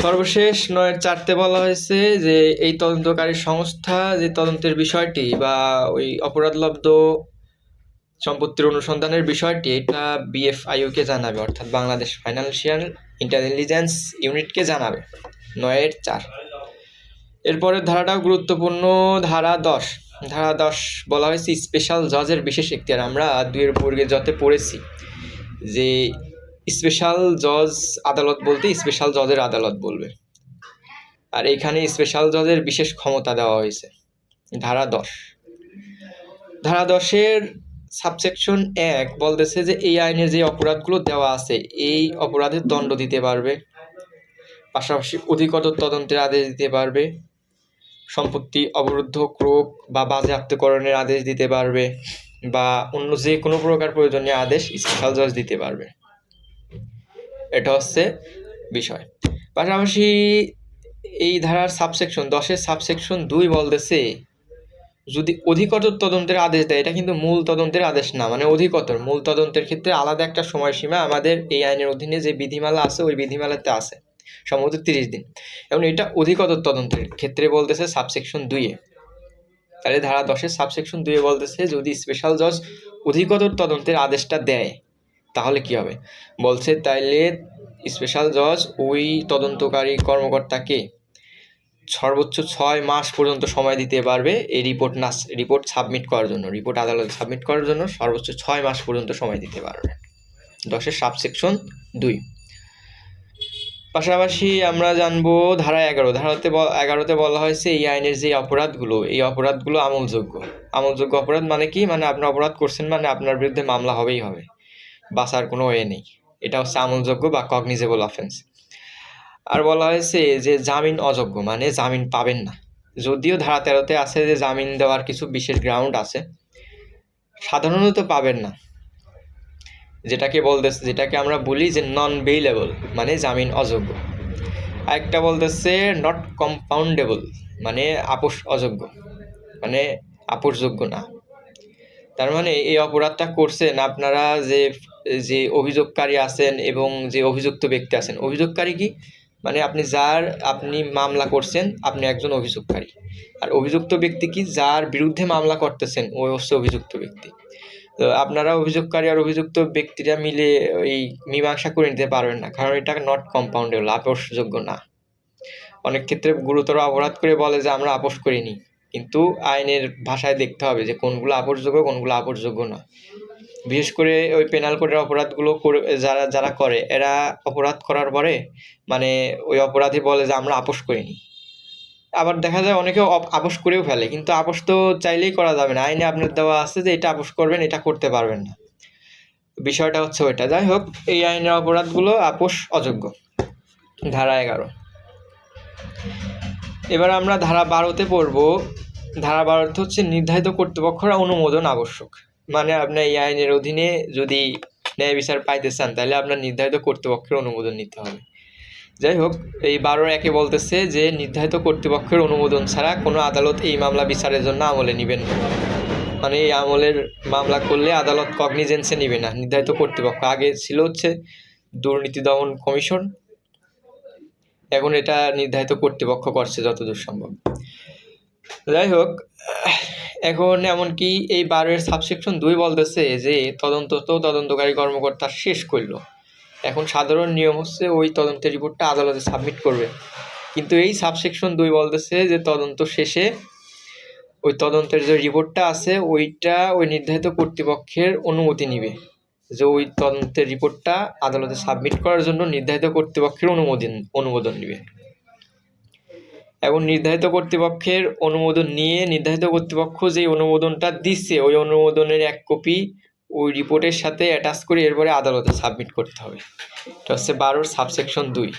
Speaker 1: সর্বশেষ 9-4 বলা হয়েছে যে এই তদন্তকারী সংস্থা যে তদন্তের বিষয়টি বা ওই অপরাধলব্ধ সম্পত্তির অনুসন্ধানের বিষয়টি এটা BFIU কে জানাবে, অর্থাৎ বাংলাদেশ ফাইন্যান্সিয়াল ইন্টেলিজেন্স ইউনিটকে জানাবে। 9-4। এরপরের ধারাটাও গুরুত্বপূর্ণ, ধারা 10। ধারা 10 বলা হয়েছে স্পেশাল জজের বিশেষ এখতিয়ার। আমরা 2-এর বর্গে যতে পড়েছি যে স্পেশাল জজ আদালত বলতে স্পেশাল জজের আদালত বলবে, আর এইখানে স্পেশাল জজের বিশেষ ক্ষমতা দেওয়া হয়েছে। ধারা 10। ধারা 10-এর সাবসেকশন 1 বলতেছে যে এই আইনের যে অপরাধগুলো দেওয়া আছে এই অপরাধের দণ্ড দিতে পারবে, পাশাপাশি অধিকতর তদন্তের আদেশ দিতে পারবে, সম্পত্তি অবরুদ্ধ, ক্রোক বা বাজেয়াপ্তকরণের আদেশ দিতে পারবে, বা অন্য যে কোনো প্রকার প্রয়োজনীয় আদেশ স্পেশাল জজ দিতে পারবে। এটা হচ্ছে বিষয়। পাশাপাশি এই ধারার সাবসেকশন 10-এর সাবসেকশন 2 বলতেছে যদি অধিকতর তদন্তের আদেশ দেয়, এটা কিন্তু মূল তদন্তের আদেশ না, মানে অধিকতর। মূল তদন্তের ক্ষেত্রে আলাদা একটা সময়সীমা আমাদের এই আইনের অধীনে যে বিধিমালা আছে ওই বিধিমালাতে আছে, সম্ভবত 30 দিন। এবং এটা অধিকতর তদন্তের ক্ষেত্রে বলতেছে সাবসেকশন 2-এ। তাহলে ধারা 10-এর সাবসেকশন 2-এ বলতেছে যদি স্পেশাল জজ অধিকতর তদন্তের আদেশটা দেয় তাহলে কি হবে, বলছে তাইলে স্পেশাল জজ ওই তদন্তকারী কর্মকর্তাকে সর্বোচ্চ 6 মাস পর্যন্ত সময় দিতে পারবে এই রিপোর্ট সাবমিট করার জন্য, রিপোর্ট আদালতে সাবমিট করার জন্য সর্বোচ্চ 6 মাস পর্যন্ত সময় দিতে পারবে। 10-এর সাবসেকশন 2। পাশাপাশি আমরা জানবো ধারা 11। ধারাতে 11-তে বলা হয়েছে এই আইনের যে অপরাধগুলো এই অপরাধগুলো আমলযোগ্য। আমলযোগ্য অপরাধ মানে কি, মানে আপনি অপরাধ করছেন মানে আপনার বিরুদ্ধে মামলা হবেই হবে, বাঁচার কোনো ওয়ে নেই। এটা হচ্ছে আমলযোগ্য বা কগনিজেবল অফেন্স। আর বলা হয়েছে যে জামিন অযোগ্য, মানে জামিন পাবেন না। যদিও ধারা 13-তে আছে যে জামিন দেওয়ার কিছু বিশেষ গ্রাউন্ড আছে, সাধারণত পাবেন না। যেটাকে আমরা বলি যে নন বেইলেবল, মানে জামিন অযোগ্য। আরেকটা বলতেছে নট কম্পাউন্ডেবল, মানে আপোষ অযোগ্য, মানে আপোষযোগ্য না। তার মানে এই অপরাধটা করছেন আপনারা যে অভিযোগকারী আছেন এবং যে অভিযুক্ত ব্যক্তি আছেন। অভিযোগকারী কি, মানে আপনি মামলা করছেন, আপনি একজন অভিযোগকারী। আর অভিযুক্ত ব্যক্তি কি, যার বিরুদ্ধে মামলা করতেছেন ওই হচ্ছে অভিযুক্ত ব্যক্তি। তো আপনারা অভিযোগকারী আর অভিযুক্ত ব্যক্তিরা মিলে ওই মীমাংসা করে নিতে পারবেন না, কারণ এটা নট কম্পাউন্ডেবল, আপোষযোগ্য না। অনেক ক্ষেত্রে গুরুতর অপরাধ করে বলে যে আমরা আপোষ করিনি, কিন্তু আইনের ভাষায় দেখতে হবে যে কোনগুলো আপোষযোগ্য, কোনগুলো আপোষযোগ্য না। বিশেষ করে ওই পেনাল কোডের অপরাধগুলো যারা করে, এরা অপরাধ করার পরে মানে ওই অপরাধী বলে যে আমরা আপোষ করিনি। আবার দেখা যায় অনেকে আপোষ করেও ফেলে, কিন্তু আপোষ তো চাইলেই করা যাবে না। আইনে আপনার দেওয়া আছে যে এটা আপোষ করবেন, এটা করতে পারবেন না। বিষয়টা হচ্ছে ওইটা। যাই হোক, এই আইনের অপরাধগুলো আপোষ অযোগ্য। ধারা 11। এবার আমরা ধারা 12-তে পড়ব। ধারা 12-তে হচ্ছে নির্ধারিত কর্তৃপক্ষের অনুমোদন আবশ্যক। মানে আপনার এই আইনের অধীনে যদি ন্যায় বিচার পাইতে চান, তাহলে আপনার নির্ধারিত কর্তৃপক্ষের অনুমোদন নিতে হবে। যাই হোক, এই 12-1 বলতেছে যে নির্ধারিত কর্তৃপক্ষের অনুমোদন ছাড়া কোনো আদালত এই মামলা বিচারের জন্য আমলে নেবেন না। মানে এই আমলের মামলা করলে আদালত কগনিজেন্সে নেবে না নির্ধারিত কর্তৃপক্ষ। আগে ছিল হচ্ছে দুর্নীতি দমন কমিশন, এখন এটা নির্ধারিত কর্তৃপক্ষ করছে যতদূর সম্ভব। যাই হোক, এখন এমনকি এই 12-এর সাবসেকশন 2 বলতেছে যে তদন্তকারী কর্মকর্তা শেষ করলো, এখন সাধারণ নিয়ম হচ্ছে ওই তদন্তের রিপোর্টটা আদালতে সাবমিট করবে। কিন্তু এই সাবসেকশন 2 বলতেছে যে তদন্ত শেষে ওই তদন্তের যে রিপোর্টটা আছে ওইটা ওই নির্ধারিত কর্তৃপক্ষের অনুমতি নিবে, যে ওই তদন্তের রিপোর্টটা আদালতে সাবমিট করার জন্য নির্ধারিত কর্তৃপক্ষের অনুমোদন নিবে। এবং নির্ধারিত কর্তৃপক্ষের অনুমোদন নিয়ে নির্ধারিত কর্তৃপক্ষ যে অনুমোদনটা দিচ্ছে ওই অনুমোদনের এক কপি ওই রিপোর্টের সাথে অ্যাটাচ করে এরপরে আদালতে সাবমিট করতে হবে। এটা হচ্ছে 12-র সাবসেকশন 2।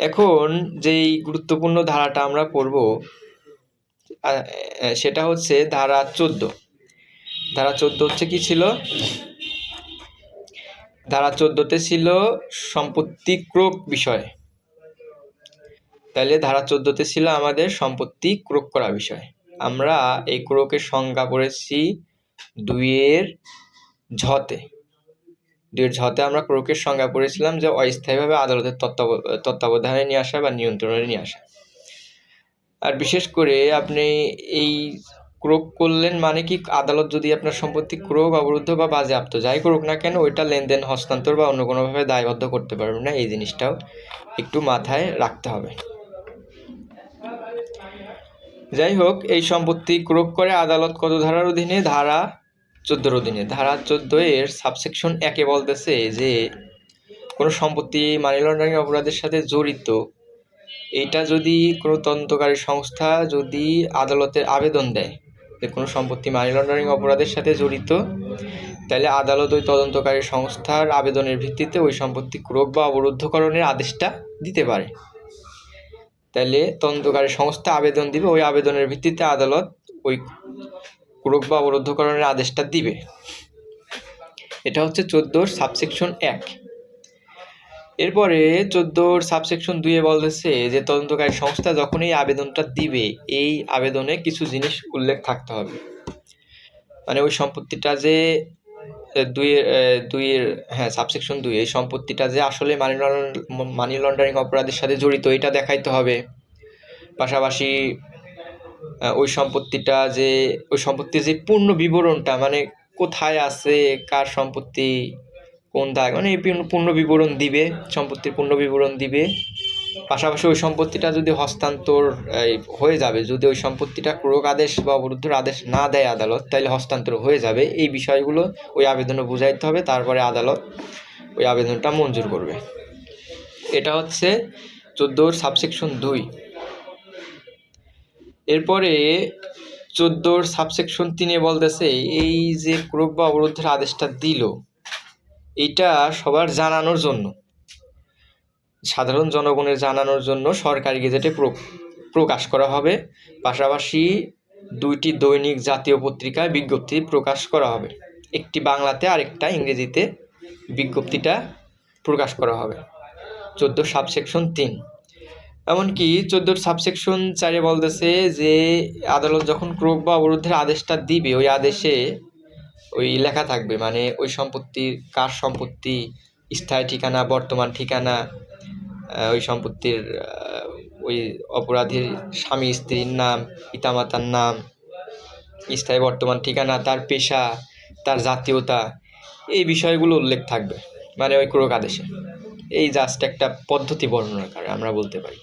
Speaker 1: এখন যেই গুরুত্বপূর্ণ ধারাটা আমরা পড়ব সেটা হচ্ছে ধারা 14। ধারা 14 হচ্ছে কি ছিল, ধারা 14-তে ছিল সম্পত্তি ক্রোক বিষয়। তাহলে ধারা 14-তে ছিল আমাদের সম্পত্তি ক্রোক করা বিষয়। আমরা এই ক্রোকের সংজ্ঞা পড়েছি 2-এর ঝতে। 2-এর ঝতে আমরা ক্রোকের সংজ্ঞা পড়েছিলাম যে অস্থায়ীভাবে আদালতের তত্ত্বাবধানে নিয়ে আসা বা নিয়ন্ত্রণে নিয়ে আসা। আর বিশেষ করে আপনি এই ক্রোক করলেন মানে কি, আদালত যদি আপনার সম্পত্তি ক্রোক, অবরুদ্ধ বা বাজেয়াপ্ত যাই করুক না কেন, ওইটা লেনদেন, হস্তান্তর বা অন্য কোনোভাবে দায়বদ্ধ করতে পারবেন না। এই জিনিসটাও একটু মাথায় রাখতে হবে। যাই হোক, এই সম্পত্তি ক্রোক করে আদালত কত ধারার অধীনে? ধারা 14-র অধীনে। ধারা 14-এর সাবসেকশন 1 বলতেছে যে কোনো সম্পত্তি মানি লন্ডারিং অপরাধের সাথে জড়িত, এইটা যদি কোনো তদন্তকারী সংস্থা যদি আদালতের আবেদন দেয় যে কোনো সম্পত্তি মানি লন্ডারিং অপরাধের সাথে জড়িত, তাহলে আদালত ওই তদন্তকারী সংস্থার আবেদনের ভিত্তিতে ওই সম্পত্তি ক্রোক বা অবরুদ্ধকরণের আদেশটা দিতে পারে। তাহলে তদন্তকারী সংস্থা আবেদন দিবে, ওই আবেদনের ভিত্তিতে আদালত ওই ক্রোক বা অবরুদ্ধকরণের আদেশটা দিবে। এটা হচ্ছে 14-র সাবসেকশন 1। এরপরে 14-র সাবসেকশন 2 বলতেছে যে তদন্তকারী সংস্থা যখন এই আবেদনটা দিবে, এই আবেদনে কিছু জিনিস উল্লেখ থাকতে হবে। মানে ওই সম্পত্তিটা যে সাবসেকশন 2, এই সম্পত্তিটা যে আসলে মানি লন্ডারিং অপরাধের সাথে জড়িত এটা দেখাইতে হবে। পাশাপাশি ওই সম্পত্তির যে পূর্ণ বিবরণটা, মানে কোথায় আছে, কার সম্পত্তি, কোন দাগ, মানে এই পূর্ণ বিবরণ দিবে, সম্পত্তির পূর্ণ বিবরণ দিবে। পাশাপাশি ওই সম্পত্তিটা যদি হস্তান্তর হয়ে যাবে, যদি ওই সম্পত্তিটা ক্রোক আদেশ বা অবরুদ্ধর আদেশ না দেয় আদালত, তাহলে হস্তান্তর হয়ে যাবে। এই বিষয়গুলো ওই আবেদনে বুঝাইতে হবে, তারপরে আদালত ওই আবেদনটা মঞ্জুর করবে। এটা হচ্ছে 14-র সাবসেকশন 2। এরপরে 14-র সাবসেকশন 3 বলতেছে এই যে ক্রোক বা অবরুদ্ধের আদেশটা দিল, এইটা সবার জানানোর জন্য, সাধারণ জনগণের জানানোর জন্য সরকারি গেজেটে প্রকাশ করা হবে, পাশাপাশি 2টি দৈনিক জাতীয় পত্রিকায় বিজ্ঞপ্তি প্রকাশ করা হবে, একটি বাংলাতে আর একটা ইংরেজিতে বিজ্ঞপ্তিটা প্রকাশ করা হবে। 14 সাবসেকশন 3। এমনকি 14 সাবসেকশন 4 বলতেছে যে আদালত যখন ক্রোক বা অবরোধের আদেশটা দিবে, ওই আদেশে ওই লেখা থাকবে, মানে ওই সম্পত্তির কার সম্পত্তি, স্থায়ী ঠিকানা, বর্তমান ঠিকানা, ওই সম্পত্তির ওই অপরাধীর স্বামী স্ত্রীর নাম, পিতামাতার নাম, স্থায়ী বর্তমান ঠিকানা, তার পেশা, তার জাতীয়তা, এই বিষয়গুলো উল্লেখ থাকবে মানে ওই ক্রোক আদেশে। এই জাস্ট একটা পদ্ধতি বর্ণনা করে আমরা বলতে পারি।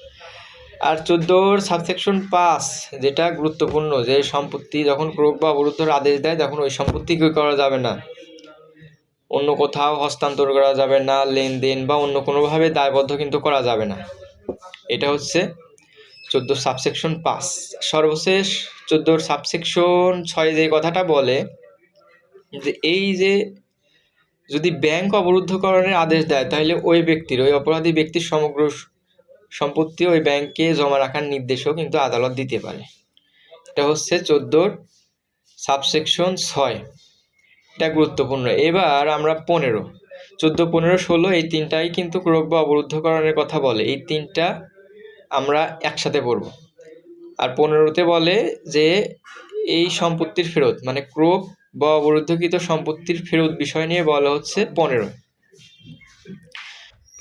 Speaker 1: আর 14 সাবসেকশন 5 যেটা গুরুত্বপূর্ণ, যে সম্পত্তি যখন ক্রোক বা অবরোধের আদেশ দেয় তখন ওই সম্পত্তি কি করা যাবে না, অন্য কোথাও হস্তান্তর করা যাবে না, লেনদেন বা অন্য কোনোভাবে দায়বদ্ধ কিন্তু করা যাবে না। এটা হচ্ছে 14 সাবসেকশন 5। সর্বশেষ 14 সাবসেকশন 6 যে কথাটা বলে যে এই যে যদি ব্যাংক অবরুদ্ধকরণের আদেশ দেয় তাহলে ওই ব্যক্তির, ওই অপরাধী ব্যক্তির সমগ্র সম্পত্তি ওই ব্যাংকে জমা রাখার নির্দেশও কিন্তু আদালত দিতে পারে। এটা হচ্ছে 14 সাবসেকশন 6, এটা গুরুত্বপূর্ণ। এবার আমরা 15, 14, 15, 16 এই তিনটাই কিন্তু ক্রোক বা অবরুদ্ধকরণের কথা বলে, এই তিনটা আমরা একসাথে পড়ব। আর 15তে বলে যে এই সম্পত্তির ফেরত, মানে ক্রোক বা অবরুদ্ধকৃত সম্পত্তির ফেরত বিষয় নিয়ে বলা হচ্ছে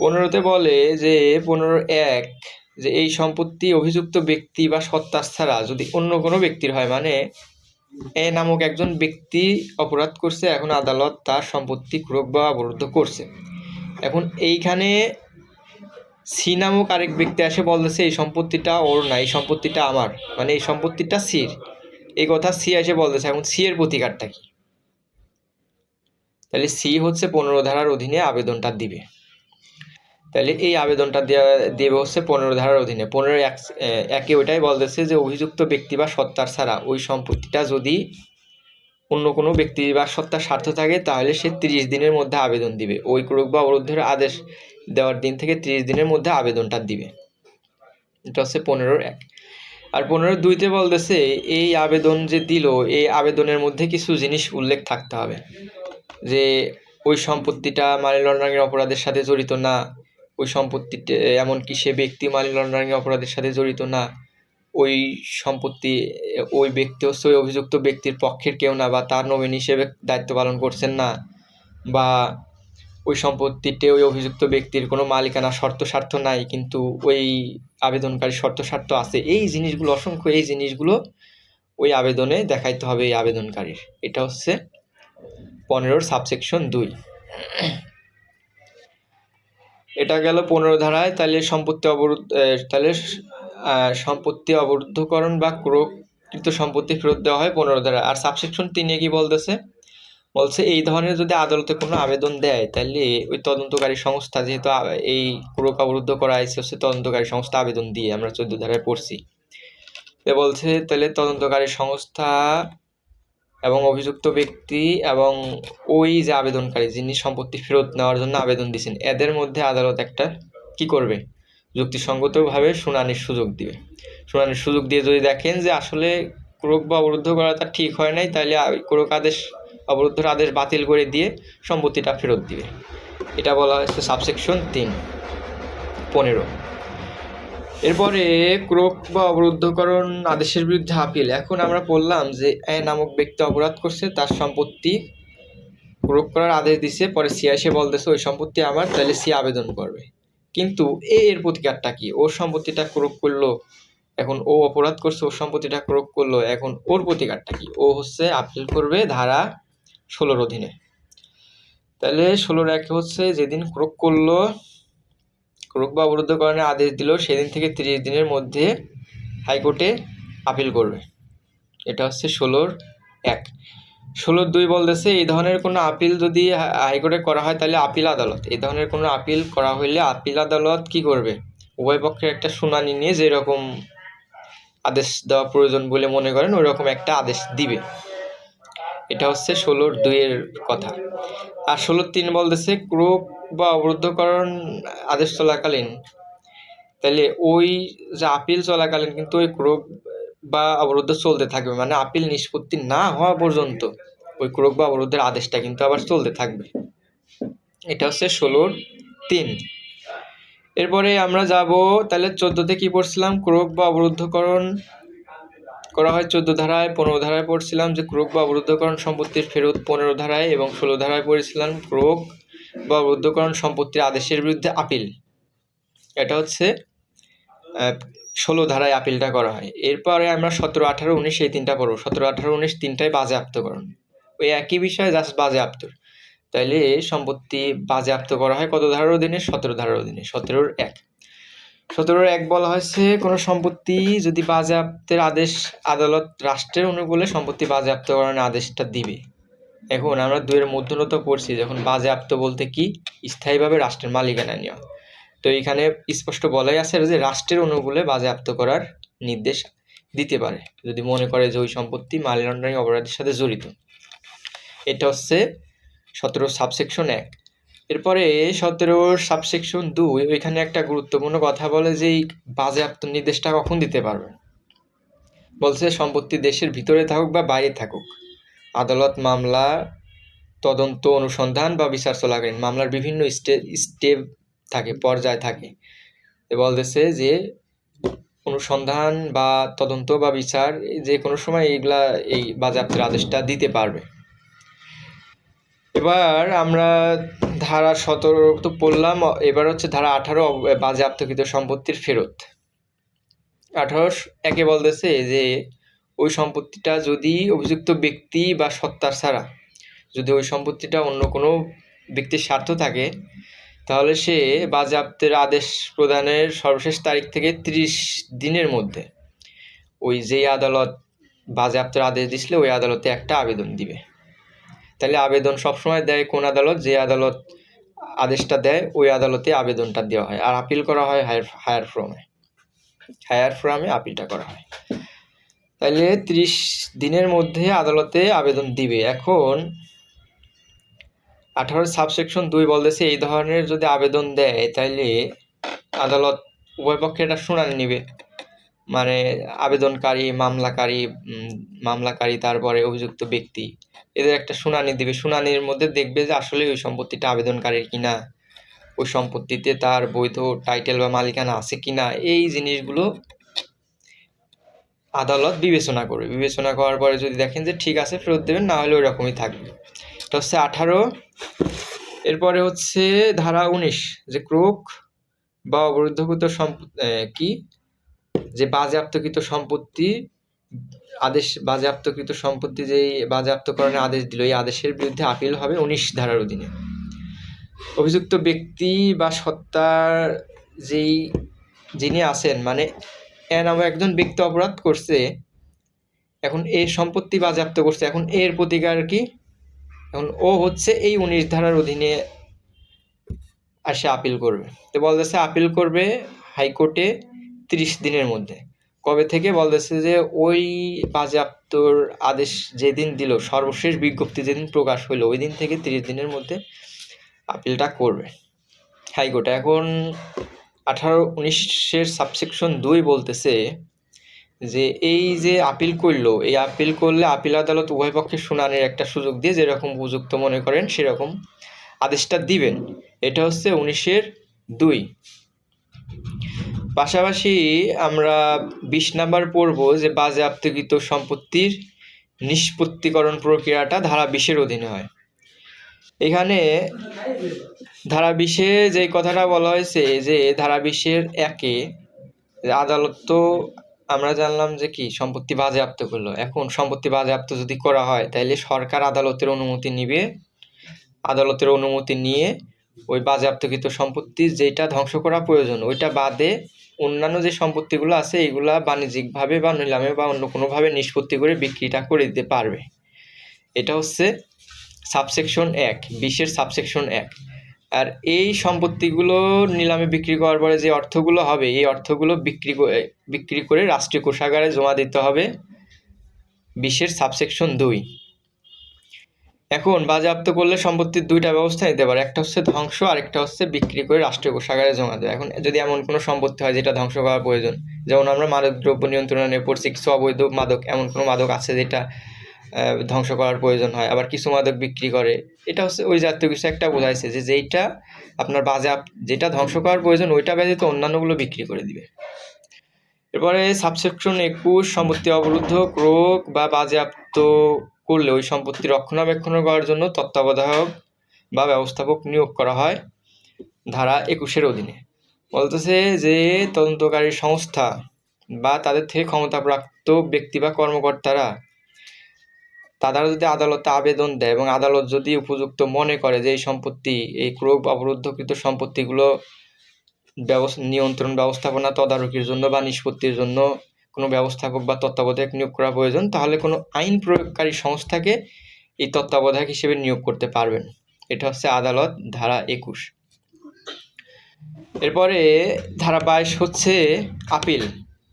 Speaker 1: 15তে বলে যে 15.1 যে এই সম্পত্তি অভিযুক্ত ব্যক্তি বা সত্তা ছাড়া যদি অন্য কোনো ব্যক্তির হয়, মানে এ নামক একজন ব্যক্তি অপরাধ করছে, এখন আদালত তার সম্পত্তি ক্রোক বা অবরুদ্ধ করছে। এখন এইখানে সি নামক আরেক ব্যক্তি এসে বলতেছে এই সম্পত্তিটা ওর না, এই সম্পত্তিটা আমার, মানে এই সম্পত্তিটা সির, এই কথা সি এসে বলতেছে। এখন সি এর প্রতিকারটা কি? তাহলে সি হচ্ছে 15 ধারার অধীনে আবেদনটা দিবে। তাহলে এই আবেদনটা দেবে হচ্ছে 15 ধারার অধীনে। 15.1 ওইটাই বলতেছে যে অভিযুক্ত ব্যক্তি বা সত্তার ছাড়া ওই সম্পত্তিটা যদি অন্য কোনো ব্যক্তি বা সত্তার স্বার্থ থাকে তাহলে সে 30 দিনের মধ্যে আবেদন দিবে, ওই ক্রোক বা অবরোধের আদেশ দেওয়ার দিন থেকে 30 দিনের মধ্যে আবেদনটা দিবে। এটা হচ্ছে 15.1। আর 15.2তে বলতেছে এই আবেদন যে দিল, এই আবেদনের মধ্যে কিছু জিনিস উল্লেখ থাকতে হবে, যে ওই সম্পত্তিটা মানি লন্ডারিং অপরাধের সাথে জড়িত না, ওই সম্পত্তিতে এমনকি সে ব্যক্তি মানি লন্ডারিং অপরাধের সাথে জড়িত না, ওই সম্পত্তি ওই ব্যক্তি হচ্ছে ওই অভিযুক্ত ব্যক্তির পক্ষের কেউ না, বা তার নমিনি হিসেবে দায়িত্ব পালন করছেন না, বা ওই সম্পত্তিতে ওই অভিযুক্ত ব্যক্তির কোনো মালিকানা শর্ত স্বার্থ নাই কিন্তু ওই আবেদনকারী শর্ত স্বার্থ আছে। এই জিনিসগুলো, অসংখ্য এই জিনিসগুলো ওই আবেদনে দেখাইতে হবে এই আবেদনকারীর। এটা হচ্ছে 15 সাবসেকশন 2। এটা গেল 15 ধারায়। তাহলে সম্পত্তি অবরুদ্ধকরণ বা ক্রোককৃত সম্পত্তি ফেরত দেওয়া হয় 15 ধারায়। আর সাবসেকশন 3 কি বলছে এই ধরনের যদি আদালতে কোনো আবেদন দেয় তাহলে ওই তদন্তকারী সংস্থা, যেহেতু এই ক্রোক অবরুদ্ধ করা হয়েছে হচ্ছে তদন্তকারী সংস্থা আবেদন দিয়ে, আমরা 14 ধারায় পড়ছি। বলছে তাহলে তদন্তকারী সংস্থা এবং অভিযুক্ত ব্যক্তি এবং ওই যে আবেদনকারী যিনি সম্পত্তি ফেরত নেওয়ার জন্য আবেদন দিয়েছেন, এদের মধ্যে আদালত একটা কি করবে, যুক্তিসঙ্গতভাবে শুনানির সুযোগ দিবে। শুনানির সুযোগ দিয়ে যদি দেখেন যে আসলে ক্রোক বা অবরুদ্ধ করাটা ঠিক হয় নাই, তাহলে ক্রোক আদেশ অবরুদ্ধের আদেশ বাতিল করে দিয়ে সম্পত্তিটা ফেরত দিবে। এটা বলা হয়েছে সাবসেকশন 3, 15। এরপরে ক্রোক বা অবরুদ্ধকরণ আদেশের বিরুদ্ধে আপিল। এখন আমরা বললাম যে এ নামক ব্যক্তি অপরাধ করছে, তার সম্পত্তি ক্রোক করার আদেশ দিছে, পরে সি এসে বলতেছে ওই সম্পত্তি আমার, তাহলে সি আবেদন করবে। কিন্তু এর প্রতিকারটা কি? ওর সম্পত্তিটা ক্রোক করলো, এখন ও অপরাধ করছে, ওর সম্পত্তিটা ক্রোক করলো, এখন ওর প্রতিকারটা কি? ও হচ্ছে আপিল করবে ধারা 16 অধীনে। তাহলে 16.1 হচ্ছে যেদিন ক্রোক করলো, ক্রোক বা অবরুদ্ধকরণের আদেশ দিল, সেদিন থেকে 30 দিনের মধ্যে হাইকোর্টে আপিল করবে। এটা হচ্ছে 16.1। 16.2 বলতেছে এই ধরনের কোনো আপিল যদি হাইকোর্টে করা হয় তাহলে আপিল আদালত, এই ধরনের কোনো আপিল করা হইলে আপিল আদালত কি করবে, উভয় পক্ষের একটা শুনানি নিয়ে যেরকম আদেশ দেওয়া প্রয়োজন বলে মনে করেন ওই রকম একটা আদেশ দিবে। এটা হচ্ছে 16.2 এর কথা। আর 16.3 বলতেছে ক্রোক বা অবরুদ্ধকরণ আদেশ চলাকালীন তাহলে ওই যে আপিল চলাকালীন কিন্তু ওই ক্রোক বা অবরোধ চলতে থাকবে, মানে আপিল নিষ্পত্তি না হওয়া পর্যন্ত ওই ক্রোক বা অবরোধের আদেশটা কিন্তু আবার চলতে থাকবে। এটা হচ্ছে 16(3). এরপরে আমরা যাব তাহলে 14তে কি পড়ছিলাম, ক্রোক বা অবরুদ্ধকরণ করা হয় 14 ধারায়। 15 ধারায় পড়ছিলাম যে ক্রোক বা অবরুদ্ধকরণ সম্পত্তির ফেরত 15 ধারায়, এবং 16 ধারায় পড়েছিলাম ক্রোক বা অবরুদ্ধকরণ সম্পত্তির আদেশের বিরুদ্ধে আপিল। এটা হচ্ছে 16 ধারায় আপিলটা করা হয়। এরপরে আমরা 17, 18, 19 এই তিনটা পড়বো। 17, 18, 19 তিনটাই বাজেয়াপ্তকরণ, ওই একই বিষয়, জাস্ট বাজেয়াপ্ত। তাইলে সম্পত্তি বাজেয়াপ্ত করা হয় কত ধারার অধীনে? 17 ধারার অধীনে। 17(1). 17(1) বলা হয়েছে কোনো সম্পত্তি যদি বাজেয়াপ্তের আদেশ আদালত রাষ্ট্রের অনুকূলে সম্পত্তি বাজেয়াপ্তকরণের আদেশটা দিবে। এখন আমরা 2-এর মধ্যনত পড়ছি, যখন বাজেয়াপ্ত বলতে কি, স্থায়ীভাবে রাষ্ট্রের মালিকানা নেওয়া। তো এখানে স্পষ্ট বলাই আছে যে রাষ্ট্রের অনুকূলে বাজেয়াপ্ত করার নির্দেশ দিতে পারে যদি মনে করে যে ওই সম্পত্তি মানি লন্ডারিং অপরাধের সাথে জড়িত। এটা হচ্ছে 17(1). এরপরে 17(2) ওইখানে একটা গুরুত্বপূর্ণ কথা বলে যে এই বাজেয়াপ্ত নির্দেশটা কখন দিতে পারবে। বলছে সম্পত্তি দেশের ভিতরে থাকুক বা বাইরে থাকুক, আদালত মামলা তদন্ত অনুসন্ধান বা বিচার চলাকালীন, মামলার বিভিন্ন স্টেপ থাকে, পর্যায় থাকে, বলতেছে যে অনুসন্ধান বা তদন্ত বা বিচার যে কোনো সময় এইগুলা এই বাজেয়াপ্তের আদেশটা দিতে পারবে। এবার আমরা ধারা 17 তো পড়লাম, এবার হচ্ছে ধারা 18 বাজেয়াপ্তকৃত সম্পত্তির ফেরত। 18(1) বলতেছে যে ওই সম্পত্তিটা যদি অভিযুক্ত ব্যক্তি বা সত্তা ছাড়া যদি ওই সম্পত্তিটা অন্য কোনো ব্যক্তির স্বার্থ থাকে, তাহলে সে বাজেয়াপ্তের আদেশ প্রদানের সর্বশেষ তারিখ থেকে 30 দিনের মধ্যে ওই যেই আদালত বাজেয়াপ্তের আদেশ দিছিল ওই আদালতে একটা আবেদন দিবে। তাহলে আবেদন সবসময় দেয় কোন আদালত? যে আদালত আদেশটা দেয় ওই আদালতে আবেদনটা দেওয়া হয়, আর আপিল করা হয় হায়ার ফোরামে আপিলটা করা হয়। তাহলে 30 দিনের মধ্যে আদালতে আবেদন দিবে। এখন 18(2) বলতেছে এই ধরনের যদি আবেদন দেয় তাহলে আদালত উভয় পক্ষে এটা শুনানি নিবে, মানে আবেদনকারী মামলাকারী তারপরে অভিযুক্ত ব্যক্তি এদের একটা শুনানি দিবে। শুনানির মধ্যে দেখবে যে আসলে ওই সম্পত্তিটা আবেদনকারীর কিনা, ওই সম্পত্তিতে তার বৈধ টাইটেল বা মালিকানা আছে কিনা, এই জিনিসগুলো আদালত বিবেচনা করবে। বিবেচনা করার পরে যদি দেখেন যে ঠিক আছে ফেরত দেবেন, না হলে ওই রকমই থাকবে। এটা হচ্ছে 18। এরপরে হচ্ছে ধারা 19 যে ক্রোক বা অবরুদ্ধকৃত যে বাজেয়াপ্তকৃত সম্পত্তি আদেশ, বাজেয়াপ্তকৃত সম্পত্তি যেই বাজেয়াপ্তকরণের আদেশ দিল এই আদেশের বিরুদ্ধে আপিল হবে 19 ধারার অধীনে। অভিযুক্ত ব্যক্তি বা সত্তার যিনি আছেন, মানে এ নামে একজন ব্যক্তি অপরাধ করছে, এখন এই সম্পত্তি বাজেয়াপ্ত করছে, এখন এর প্রতিকার কি? এখন ও হচ্ছে এই 19 ধারার অধীনে আসে আপিল করবে। তো বলতেছে আপিল করবে হাইকোর্টে 30 দিনের মধ্যে। কবে থেকে? বলতেছে যে ওই বাজেয়াপ্তর আদেশ যেদিন দিল, সর্বশেষ বিজ্ঞপ্তি যেদিন প্রকাশ হইলো ওই দিন থেকে 30 দিনের মধ্যে আপিলটা করবে হাইকোর্টে। এখন 18(19)(2) বলতেছে যে এই যে আপিল করলো, এই আপিল করলে আপিল আদালত উভয় পক্ষের শুনানির একটা সুযোগ দিয়ে যেরকম উপযুক্ত মনে করেন সেরকম আদেশটা দিবেন। এটা হচ্ছে 19(2). পাশাপাশি আমরা 20 নাম্বার পড়বো যে বাজেয়াপ্তকৃত সম্পত্তির নিষ্পত্তিকরণ প্রক্রিয়াটা ধারা 20-এর অধীনে হয়। এখানে ধারা 20-এ যে কথাটা বলা হয়েছে যে ধারা 20-এর 1-এ আদালত তো আমরা জানলাম যে কি সম্পত্তি বাজেয়াপ্ত করলো। এখন সম্পত্তি বাজেয়াপ্ত যদি করা হয় তাহলে সরকার আদালতের অনুমতি নিবে, আদালতের অনুমতি নিয়ে ওই বাজেয়াপ্তকৃত সম্পত্তি যেটা ধ্বংস করা প্রয়োজন ওইটা বাদে অন্যান্য যে সম্পত্তিগুলো আছে এগুলা বাণিজ্যিকভাবে বা নিলামে বা অন্য কোনোভাবে নিষ্পত্তি করে বিক্রিটা করে দিতে পারবে। এটা হচ্ছে সাবসেকশন 1, 20-এর সাবসেকশন 1। আর এই সম্পত্তিগুলো নিলামে বিক্রি করার পরে যে অর্থগুলো হবে এই অর্থগুলো বিক্রি করে রাষ্ট্রীয় কোষাগারে জমা দিতে হবে 20-এর সাবসেকশন 2। এখন বাজেয়াপ্ত করলে সম্পত্তির দুইটা ব্যবস্থা নিতে পারে, একটা হচ্ছে ধ্বংস আর একটা হচ্ছে বিক্রি করে রাষ্ট্রীয় কোষাগারে জমা দেওয়া। এখন যদি এমন কোনো সম্পত্তি হয় যেটা ধ্বংস করা প্রয়োজন, যেমন আমরা মাদকদ্রব্য নিয়ন্ত্রণে পড়ছি, কিছু অবৈধ মাদক, এমন কোনো মাদক আছে যেটা ধ্বংস করার প্রয়োজন হয়, আবার কিছু মাদক বিক্রি করে, এটা হচ্ছে ওই জাতীয় কিছু একটা বোঝাইছে যে যেইটা আপনার যেটা ধ্বংস করার প্রয়োজন ওইটা ব্যতীত অন্যান্যগুলো বিক্রি করে দিবে। এরপরে সাবসেকশন 21 সম্পত্তি অবরুদ্ধ, ক্রোক বা বাজেয়াপ্ত করলে ওই সম্পত্তি রক্ষণাবেক্ষণ করার জন্য তত্ত্বাবধায়ক বা ব্যবস্থাপক নিয়োগ করা হয় ধারা 21-এর অধীনে। বলতেছে যে তদন্তকারী সংস্থা বা তাদের থেকে ক্ষমতাপ্রাপ্ত ব্যক্তি বা কর্মকর্তারা তারা যদি আদালতে আবেদন দেয় এবং আদালত যদি উপযুক্ত মনে করে যে এই সম্পত্তি, এই ক্রোক অবরুদ্ধকৃত সম্পত্তিগুলো নিয়ন্ত্রণ, ব্যবস্থাপনা, তদারকির জন্য বা নিষ্পত্তির জন্য কোনো ব্যবস্থাপক বা তত্ত্বাবধায়ক নিয়োগ করা প্রয়োজন, তাহলে কোনো আইন প্রয়োগকারী সংস্থাকে এই তত্ত্বাবধায়ক হিসেবে নিয়োগ করতে পারবেন। এটা হচ্ছে আদালত, ধারা 21। এরপরে ধারা 22 হচ্ছে আপিল।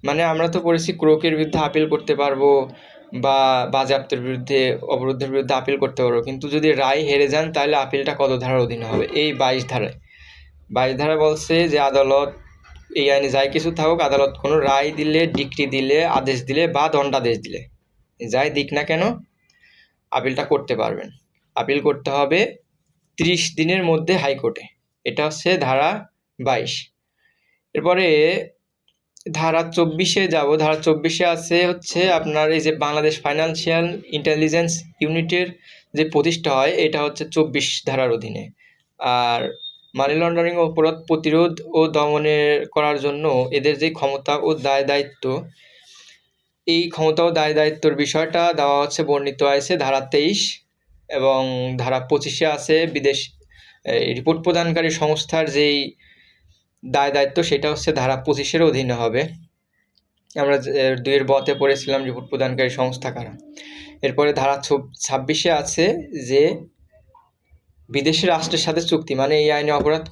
Speaker 1: মানে আমরা তো পড়েছি ক্রোকের বিরুদ্ধে আপিল করতে পারবো বা বাজেয়াপ্তের বিরুদ্ধে, অবরুদ্ধের বিরুদ্ধে আপিল করতে পারবো, কিন্তু যদি রায় হেরে যান তাহলে আপিলটা কত ধারার অধীনে হবে? এই 22 ধারায়। 22 ধারা বলছে যে আদালত, এই আইনে যাই কিছু থাকুক, আদালত কোনো রায় দিলে, ডিক্রি দিলে, আদেশ দিলে বা দণ্ডাদেশ দিলে, যাই দিক না কেন, আপিলটা করতে পারবেন। আপিল করতে হবে 30 দিনের মধ্যে হাইকোর্টে। এটা হচ্ছে ধারা 22। এরপরে ধারা 24-এ যাব। ধারা 24-এ আছে হচ্ছে আপনার এই যে বাংলাদেশ ফাইন্যান্সিয়াল ইন্টেলিজেন্স ইউনিটের যে প্রতিষ্ঠা হয়, এটা হচ্ছে 24 ধারার অধীনে। আর মানি লন্ডারিং অপরাধ প্রতিরোধ ও দমনের করার জন্য এদের যে ক্ষমতা ও দায় দায়িত্ব, এই ক্ষমতা ও দায় দায়িত্বর বিষয়টা দেওয়া হচ্ছে, বর্ণিত আছে ধারা 23 এবং ধারা 25-এ আছে বিদেশ রিপোর্ট প্রদানকারী সংস্থার যেই দায় দায়িত্ব, সেটা হচ্ছে ধারা 25-এর অধীনে হবে। আমরা 2-এর বতে পড়েছিলাম রিপোর্ট প্রদানকারী সংস্থা কারা। এরপরে ধারা 26-এ আছে যে বিদেশি রাষ্ট্রের সাথে চুক্তি, মানে এই আইনে অপরাধ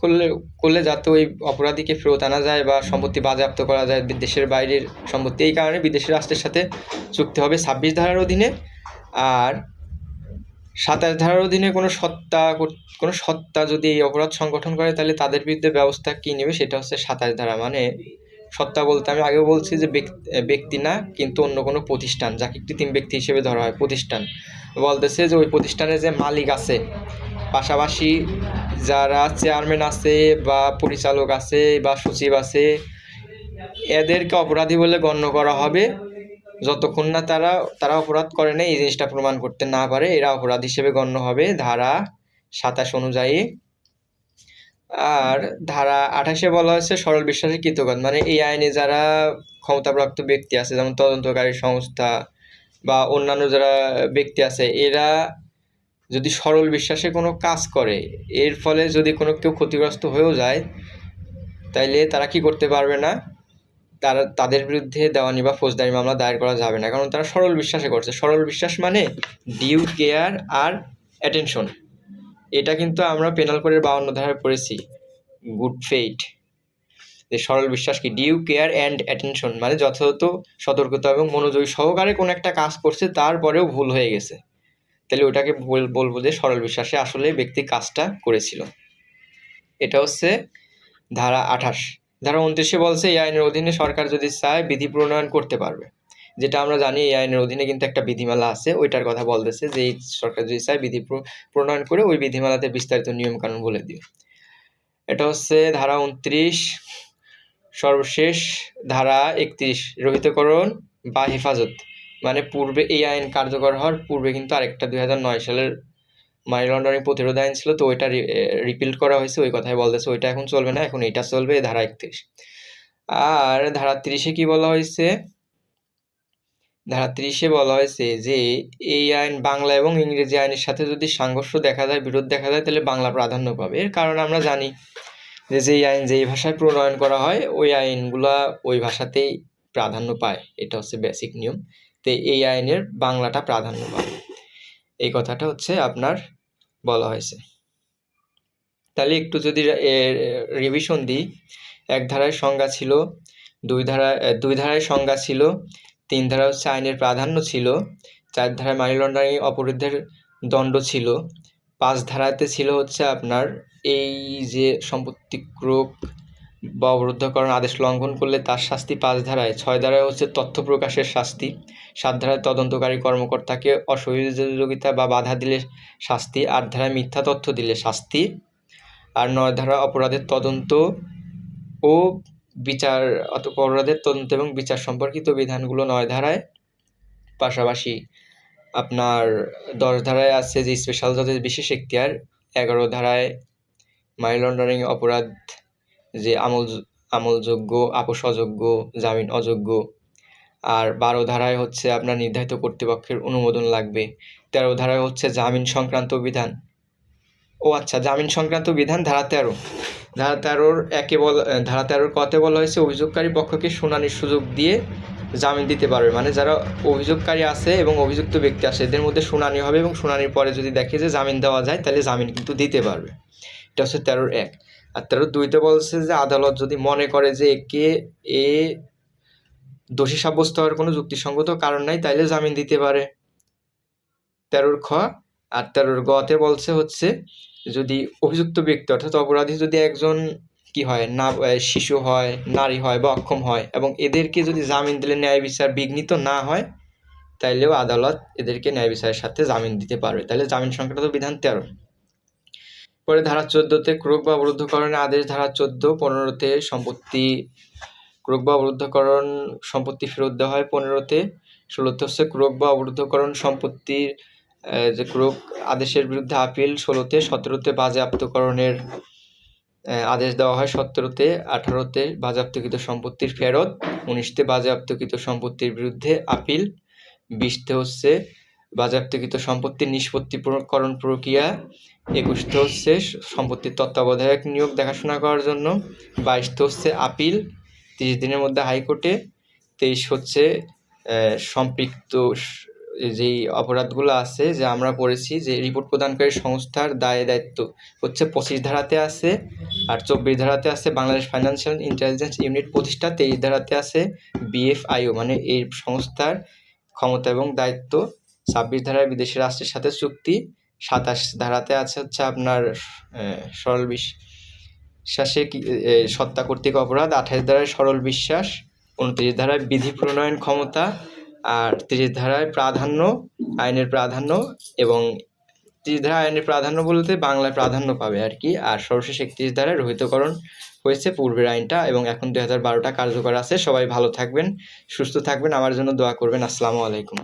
Speaker 1: করলে যাতে ওই অপরাধীকে ফেরত আনা যায় বা সম্পত্তি বাজেয়াপ্ত করা যায়, দেশের বাইরের সম্পত্তি, এই কারণে বিদেশি রাষ্ট্রের সাথে চুক্তি হবে 26 ধারার অধীনে। আর 27 ধারার অধীনে কোনো সত্তা যদি এই অপরাধ সংগঠন করে তাহলে তাদের বিরুদ্ধে ব্যবস্থা কী নেবে, সেটা হচ্ছে 27 ধারা। মানে সত্তা বলতে আমি আগেও বলছি যে ব্যক্তি না, কিন্তু অন্য কোনো প্রতিষ্ঠান, যাকে কৃত্রিম ব্যক্তি হিসেবে ধরা হয়, প্রতিষ্ঠান বলতেছে যে ওই প্রতিষ্ঠানের যে মালিক আছে, পাশাপাশি যারা চেয়ারম্যান আছে বা পরিচালক আছে বা সচিব আছে, এদেরকে অপরাধী বলে গণ্য করা হবে যতক্ষণ না তারা অপরাধ করে না এই জিনিসটা প্রমাণ করতে না পারে, এরা অপরাধ হিসেবে গণ্য হবে ধারা 27 অনুযায়ী। আর ধারা 28-এ বলা হয়েছে সরল বিশ্বাসের কৃতকাজ। মানে এই আইনে যারা ক্ষমতাপ্রাপ্ত ব্যক্তি আছে, যেমন তদন্তকারী সংস্থা বা অন্যান্য যারা ব্যক্তি আছে, এরা যদি সরল বিশ্বাসে কোনো কাজ করে, এর ফলে যদি কোনো কেউ ক্ষতিগ্রস্ত হয়েও যায়, তাইলে তারা কি করতে পারবে না, তাদের বিরুদ্ধে দেওয়ানি বা ফৌজদারি মামলা দায়ের করা যাবে না, কারণ তারা সরল বিশ্বাসে করছে। সরল বিশ্বাস মানে ডিউ কেয়ার আর অ্যাটেনশন। এটা কিন্তু আমরা পেনাল কোডের 52 ধারায় পড়েছি, গুড ফেইথ। যে সরল বিশ্বাস কি, ডিউ কেয়ার অ্যান্ড অ্যাটেনশন, মানে যথাযথ সতর্কতা এবং মনোযোগী সহকারে কোনো একটা কাজ করছে, তারপরেও ভুল হয়ে গেছে, তাহলে ওটাকে বলবো যে সরল বিশ্বাসে আসলে ব্যক্তি কাজটা করেছিল। এটা হচ্ছে ধারা 28। ধারা 29-এ বলছে এই আইনের অধীনে সরকার যদি চায় বিধি প্রণয়ন করতে পারবে। যেটা আমরা জানি এই আইনের অধীনে কিন্তু একটা বিধিমালা আছে, ওইটার কথা বলতেছে যে এই সরকার যদি চায় বিধি প্রণয়ন করে ওই বিধিমালাতে বিস্তারিত নিয়মকানুন বলে দিবে। এটা হচ্ছে ধারা 29। সর্বশেষ ধারা 31 রহিতকরণ বা হেফাজত। মানে পূর্বে এই আইন কার্যকর হওয়ার পূর্বে কিন্তু আরেকটা 2009 সালের মানি লন্ডারিং প্রতিরোধ আইন ছিল, তো ওইটা রিপিল করা হয়েছে, ওই কথাই বলতেছে, ওইটা এখন চলবে না, এখন এটা চলবে ধারা 31। আর ধারা 30-এ কি বলা হয়েছে? ধারা 30-এ বলা হয়েছে যে এই আইন বাংলা এবং ইংরেজি আইনের সাথে যদি সংঘর্ষ দেখা যায়, বিরোধ দেখা যায়, তাহলে বাংলা প্রাধান্য পাবে। এর কারণ আমরা জানি যে যেই আইন যেই ভাষায় প্রণয়ন করা হয় ওই আইনগুলা ওই ভাষাতেই প্রাধান্য পায়, এটা হচ্ছে বেসিক নিয়ম। তো এই আইনের বাংলাটা প্রাধান্য পায়, এই কথাটা হচ্ছে আপনার বলা হয়েছে। তাহলে একটু যদি রিভিশন দিই, 1 ধারায় সংজ্ঞা ছিল, 2 ধারায় সংজ্ঞা ছিল, 3 ধারা হচ্ছে আইনের প্রাধান্য ছিল, 4 ধারায় মানি লন্ডারিং অপরাধের দণ্ড ছিল। 5 ধারাতে ছিল হচ্ছে আপনার এই যে সম্পত্তি ক্রোক বা অবরুদ্ধকরণ আদেশ লঙ্ঘন করলে তার শাস্তি 5 ধারায়। 6 ধারায় হচ্ছে তথ্য প্রকাশের শাস্তি। 7 ধারায় তদন্তকারী কর্মকর্তাকে অসহযোগিতা বা বাধা দিলে শাস্তি। 8 ধারায় মিথ্যা তথ্য দিলে শাস্তি। আর 9 ধারা অপরাধের তদন্ত ও বিচার অপরাধের তদন্ত এবং বিচার সম্পর্কিত বিধানগুলো 9 ধারায়। পাশাপাশি আপনার 10 ধারায় আছে যে স্পেশাল জজের বিশেষ এখতিয়ার। 11 ধারায় মানি লন্ডারিং অপরাধ যে আমলযোগ্য, আপোস অযোগ্য, জামিন অযোগ্য। আর 12 ধারায় হচ্ছে আপনার নির্ধারিত কর্তৃপক্ষের অনুমোদন লাগবে। 13 ধারায় হচ্ছে জামিন সংক্রান্ত বিধান। জামিন সংক্রান্ত বিধান ধারা 13। ধারা 13-র ধারা 13-র কতে বলা হয়েছে অভিযোগকারী পক্ষকে শুনানির সুযোগ দিয়ে জামিন দিতে পারবে। মানে যারা অভিযোগকারী আছে এবং অভিযুক্ত ব্যক্তি আছে এদের মধ্যে শুনানি হবে এবং শুনানির পরে যদি দেখে যে জামিন দেওয়া যায় তাহলে জামিন কিন্তু দিতে পারবে। এটা হচ্ছে 13-1। আর 13-2-তে বলছে যে আদালত যদি মনে করে যে এ দোষী সাব্যস্ত হওয়ার কোনো যুক্তিসঙ্গত কারণ নাই তাইলে জামিন দিতে পারে। 13-খ। আর 13-গ-তে বলছে হচ্ছে যদি অভিযুক্ত ব্যক্তি অর্থাৎ অপরাধী যদি একজন শিশু হয়, নারী হয় বা অক্ষম হয় এবং এদেরকে যদি জামিন দিলে ন্যায় বিচার বিঘ্নিত না হয় তাইলেও আদালত এদেরকে ন্যায় বিচারের সাথে জামিন দিতে পারবে। তাহলে জামিন সংক্রান্ত বিধান 13। পরে ধারা 14-তে ক্রোক বা অবরুদ্ধকরণের আদেশ। ধারা 14, 15-তে সম্পত্তি ক্রোক বা অবরুদ্ধকরণ সম্পত্তি ফেরত দেওয়া হয় 15-তে। 16-তে হচ্ছে ক্রোক বা অবরুদ্ধকরণ সম্পত্তির যে ক্রোক আদেশের বিরুদ্ধে আপিল 16-তে। 17-তে বাজেয়াপ্তকরণের আদেশ দেওয়া হয় 17-তে। 18-তে বাজেয়াপ্তকৃত সম্পত্তির ফেরত। 19-তে বাজেয়াপ্তকৃত সম্পত্তির বিরুদ্ধে আপিল। 20-তে হচ্ছে বাজেয়াপ্তকৃত সম্পত্তির নিষ্পত্তিকরণ প্রক্রিয়া। 21-তে হচ্ছে সম্পত্তির তত্ত্বাবধায়ক নিয়োগ দেখাশোনা করার জন্য। 22-তে হচ্ছে আপিল 30 দিনের মধ্যে হাইকোর্টে। 23 হচ্ছে সম্পৃক্ত যেই অপরাধগুলো আছে যে আমরা পড়েছি যে রিপোর্ট প্রদানকারী সংস্থার দায়িত্ব হচ্ছে 25 ধারাতে আছে। আর 24 ধারাতে আছে বাংলাদেশ ফাইন্যান্সিয়াল ইন্টেলিজেন্স ইউনিট প্রতিষ্ঠা। 23 ধারাতে আছে BFIO মানে এই সংস্থার ক্ষমতা এবং দায়িত্ব। 26 ধারায় বিদেশি রাষ্ট্রের সাথে চুক্তি। 27 ধারাতে আছে হচ্ছে আপনার সরল বিশ্বাসে সত্তা কর্তৃক অপরাধ। 28 ধারায় সরল বিশ্বাস। 29 ধারায় বিধি প্রণয়ন ক্ষমতা। আর 30 ধারায় প্রাধান্য আইনের প্রাধান্য এবং 30 ধারায় আইনের প্রাধান্য বলতে বাংলায় প্রাধান্য পাবে আর কি। আর সর্বশেষ 31 ধারায় রহিতকরণ হয়েছে পূর্বের আইনটা এবং এখন 2012টা কার্যকর আছে। সবাই ভালো থাকবেন, সুস্থ থাকবেন, আমার জন্য দোয়া করবেন। আসসালামু আলাইকুম।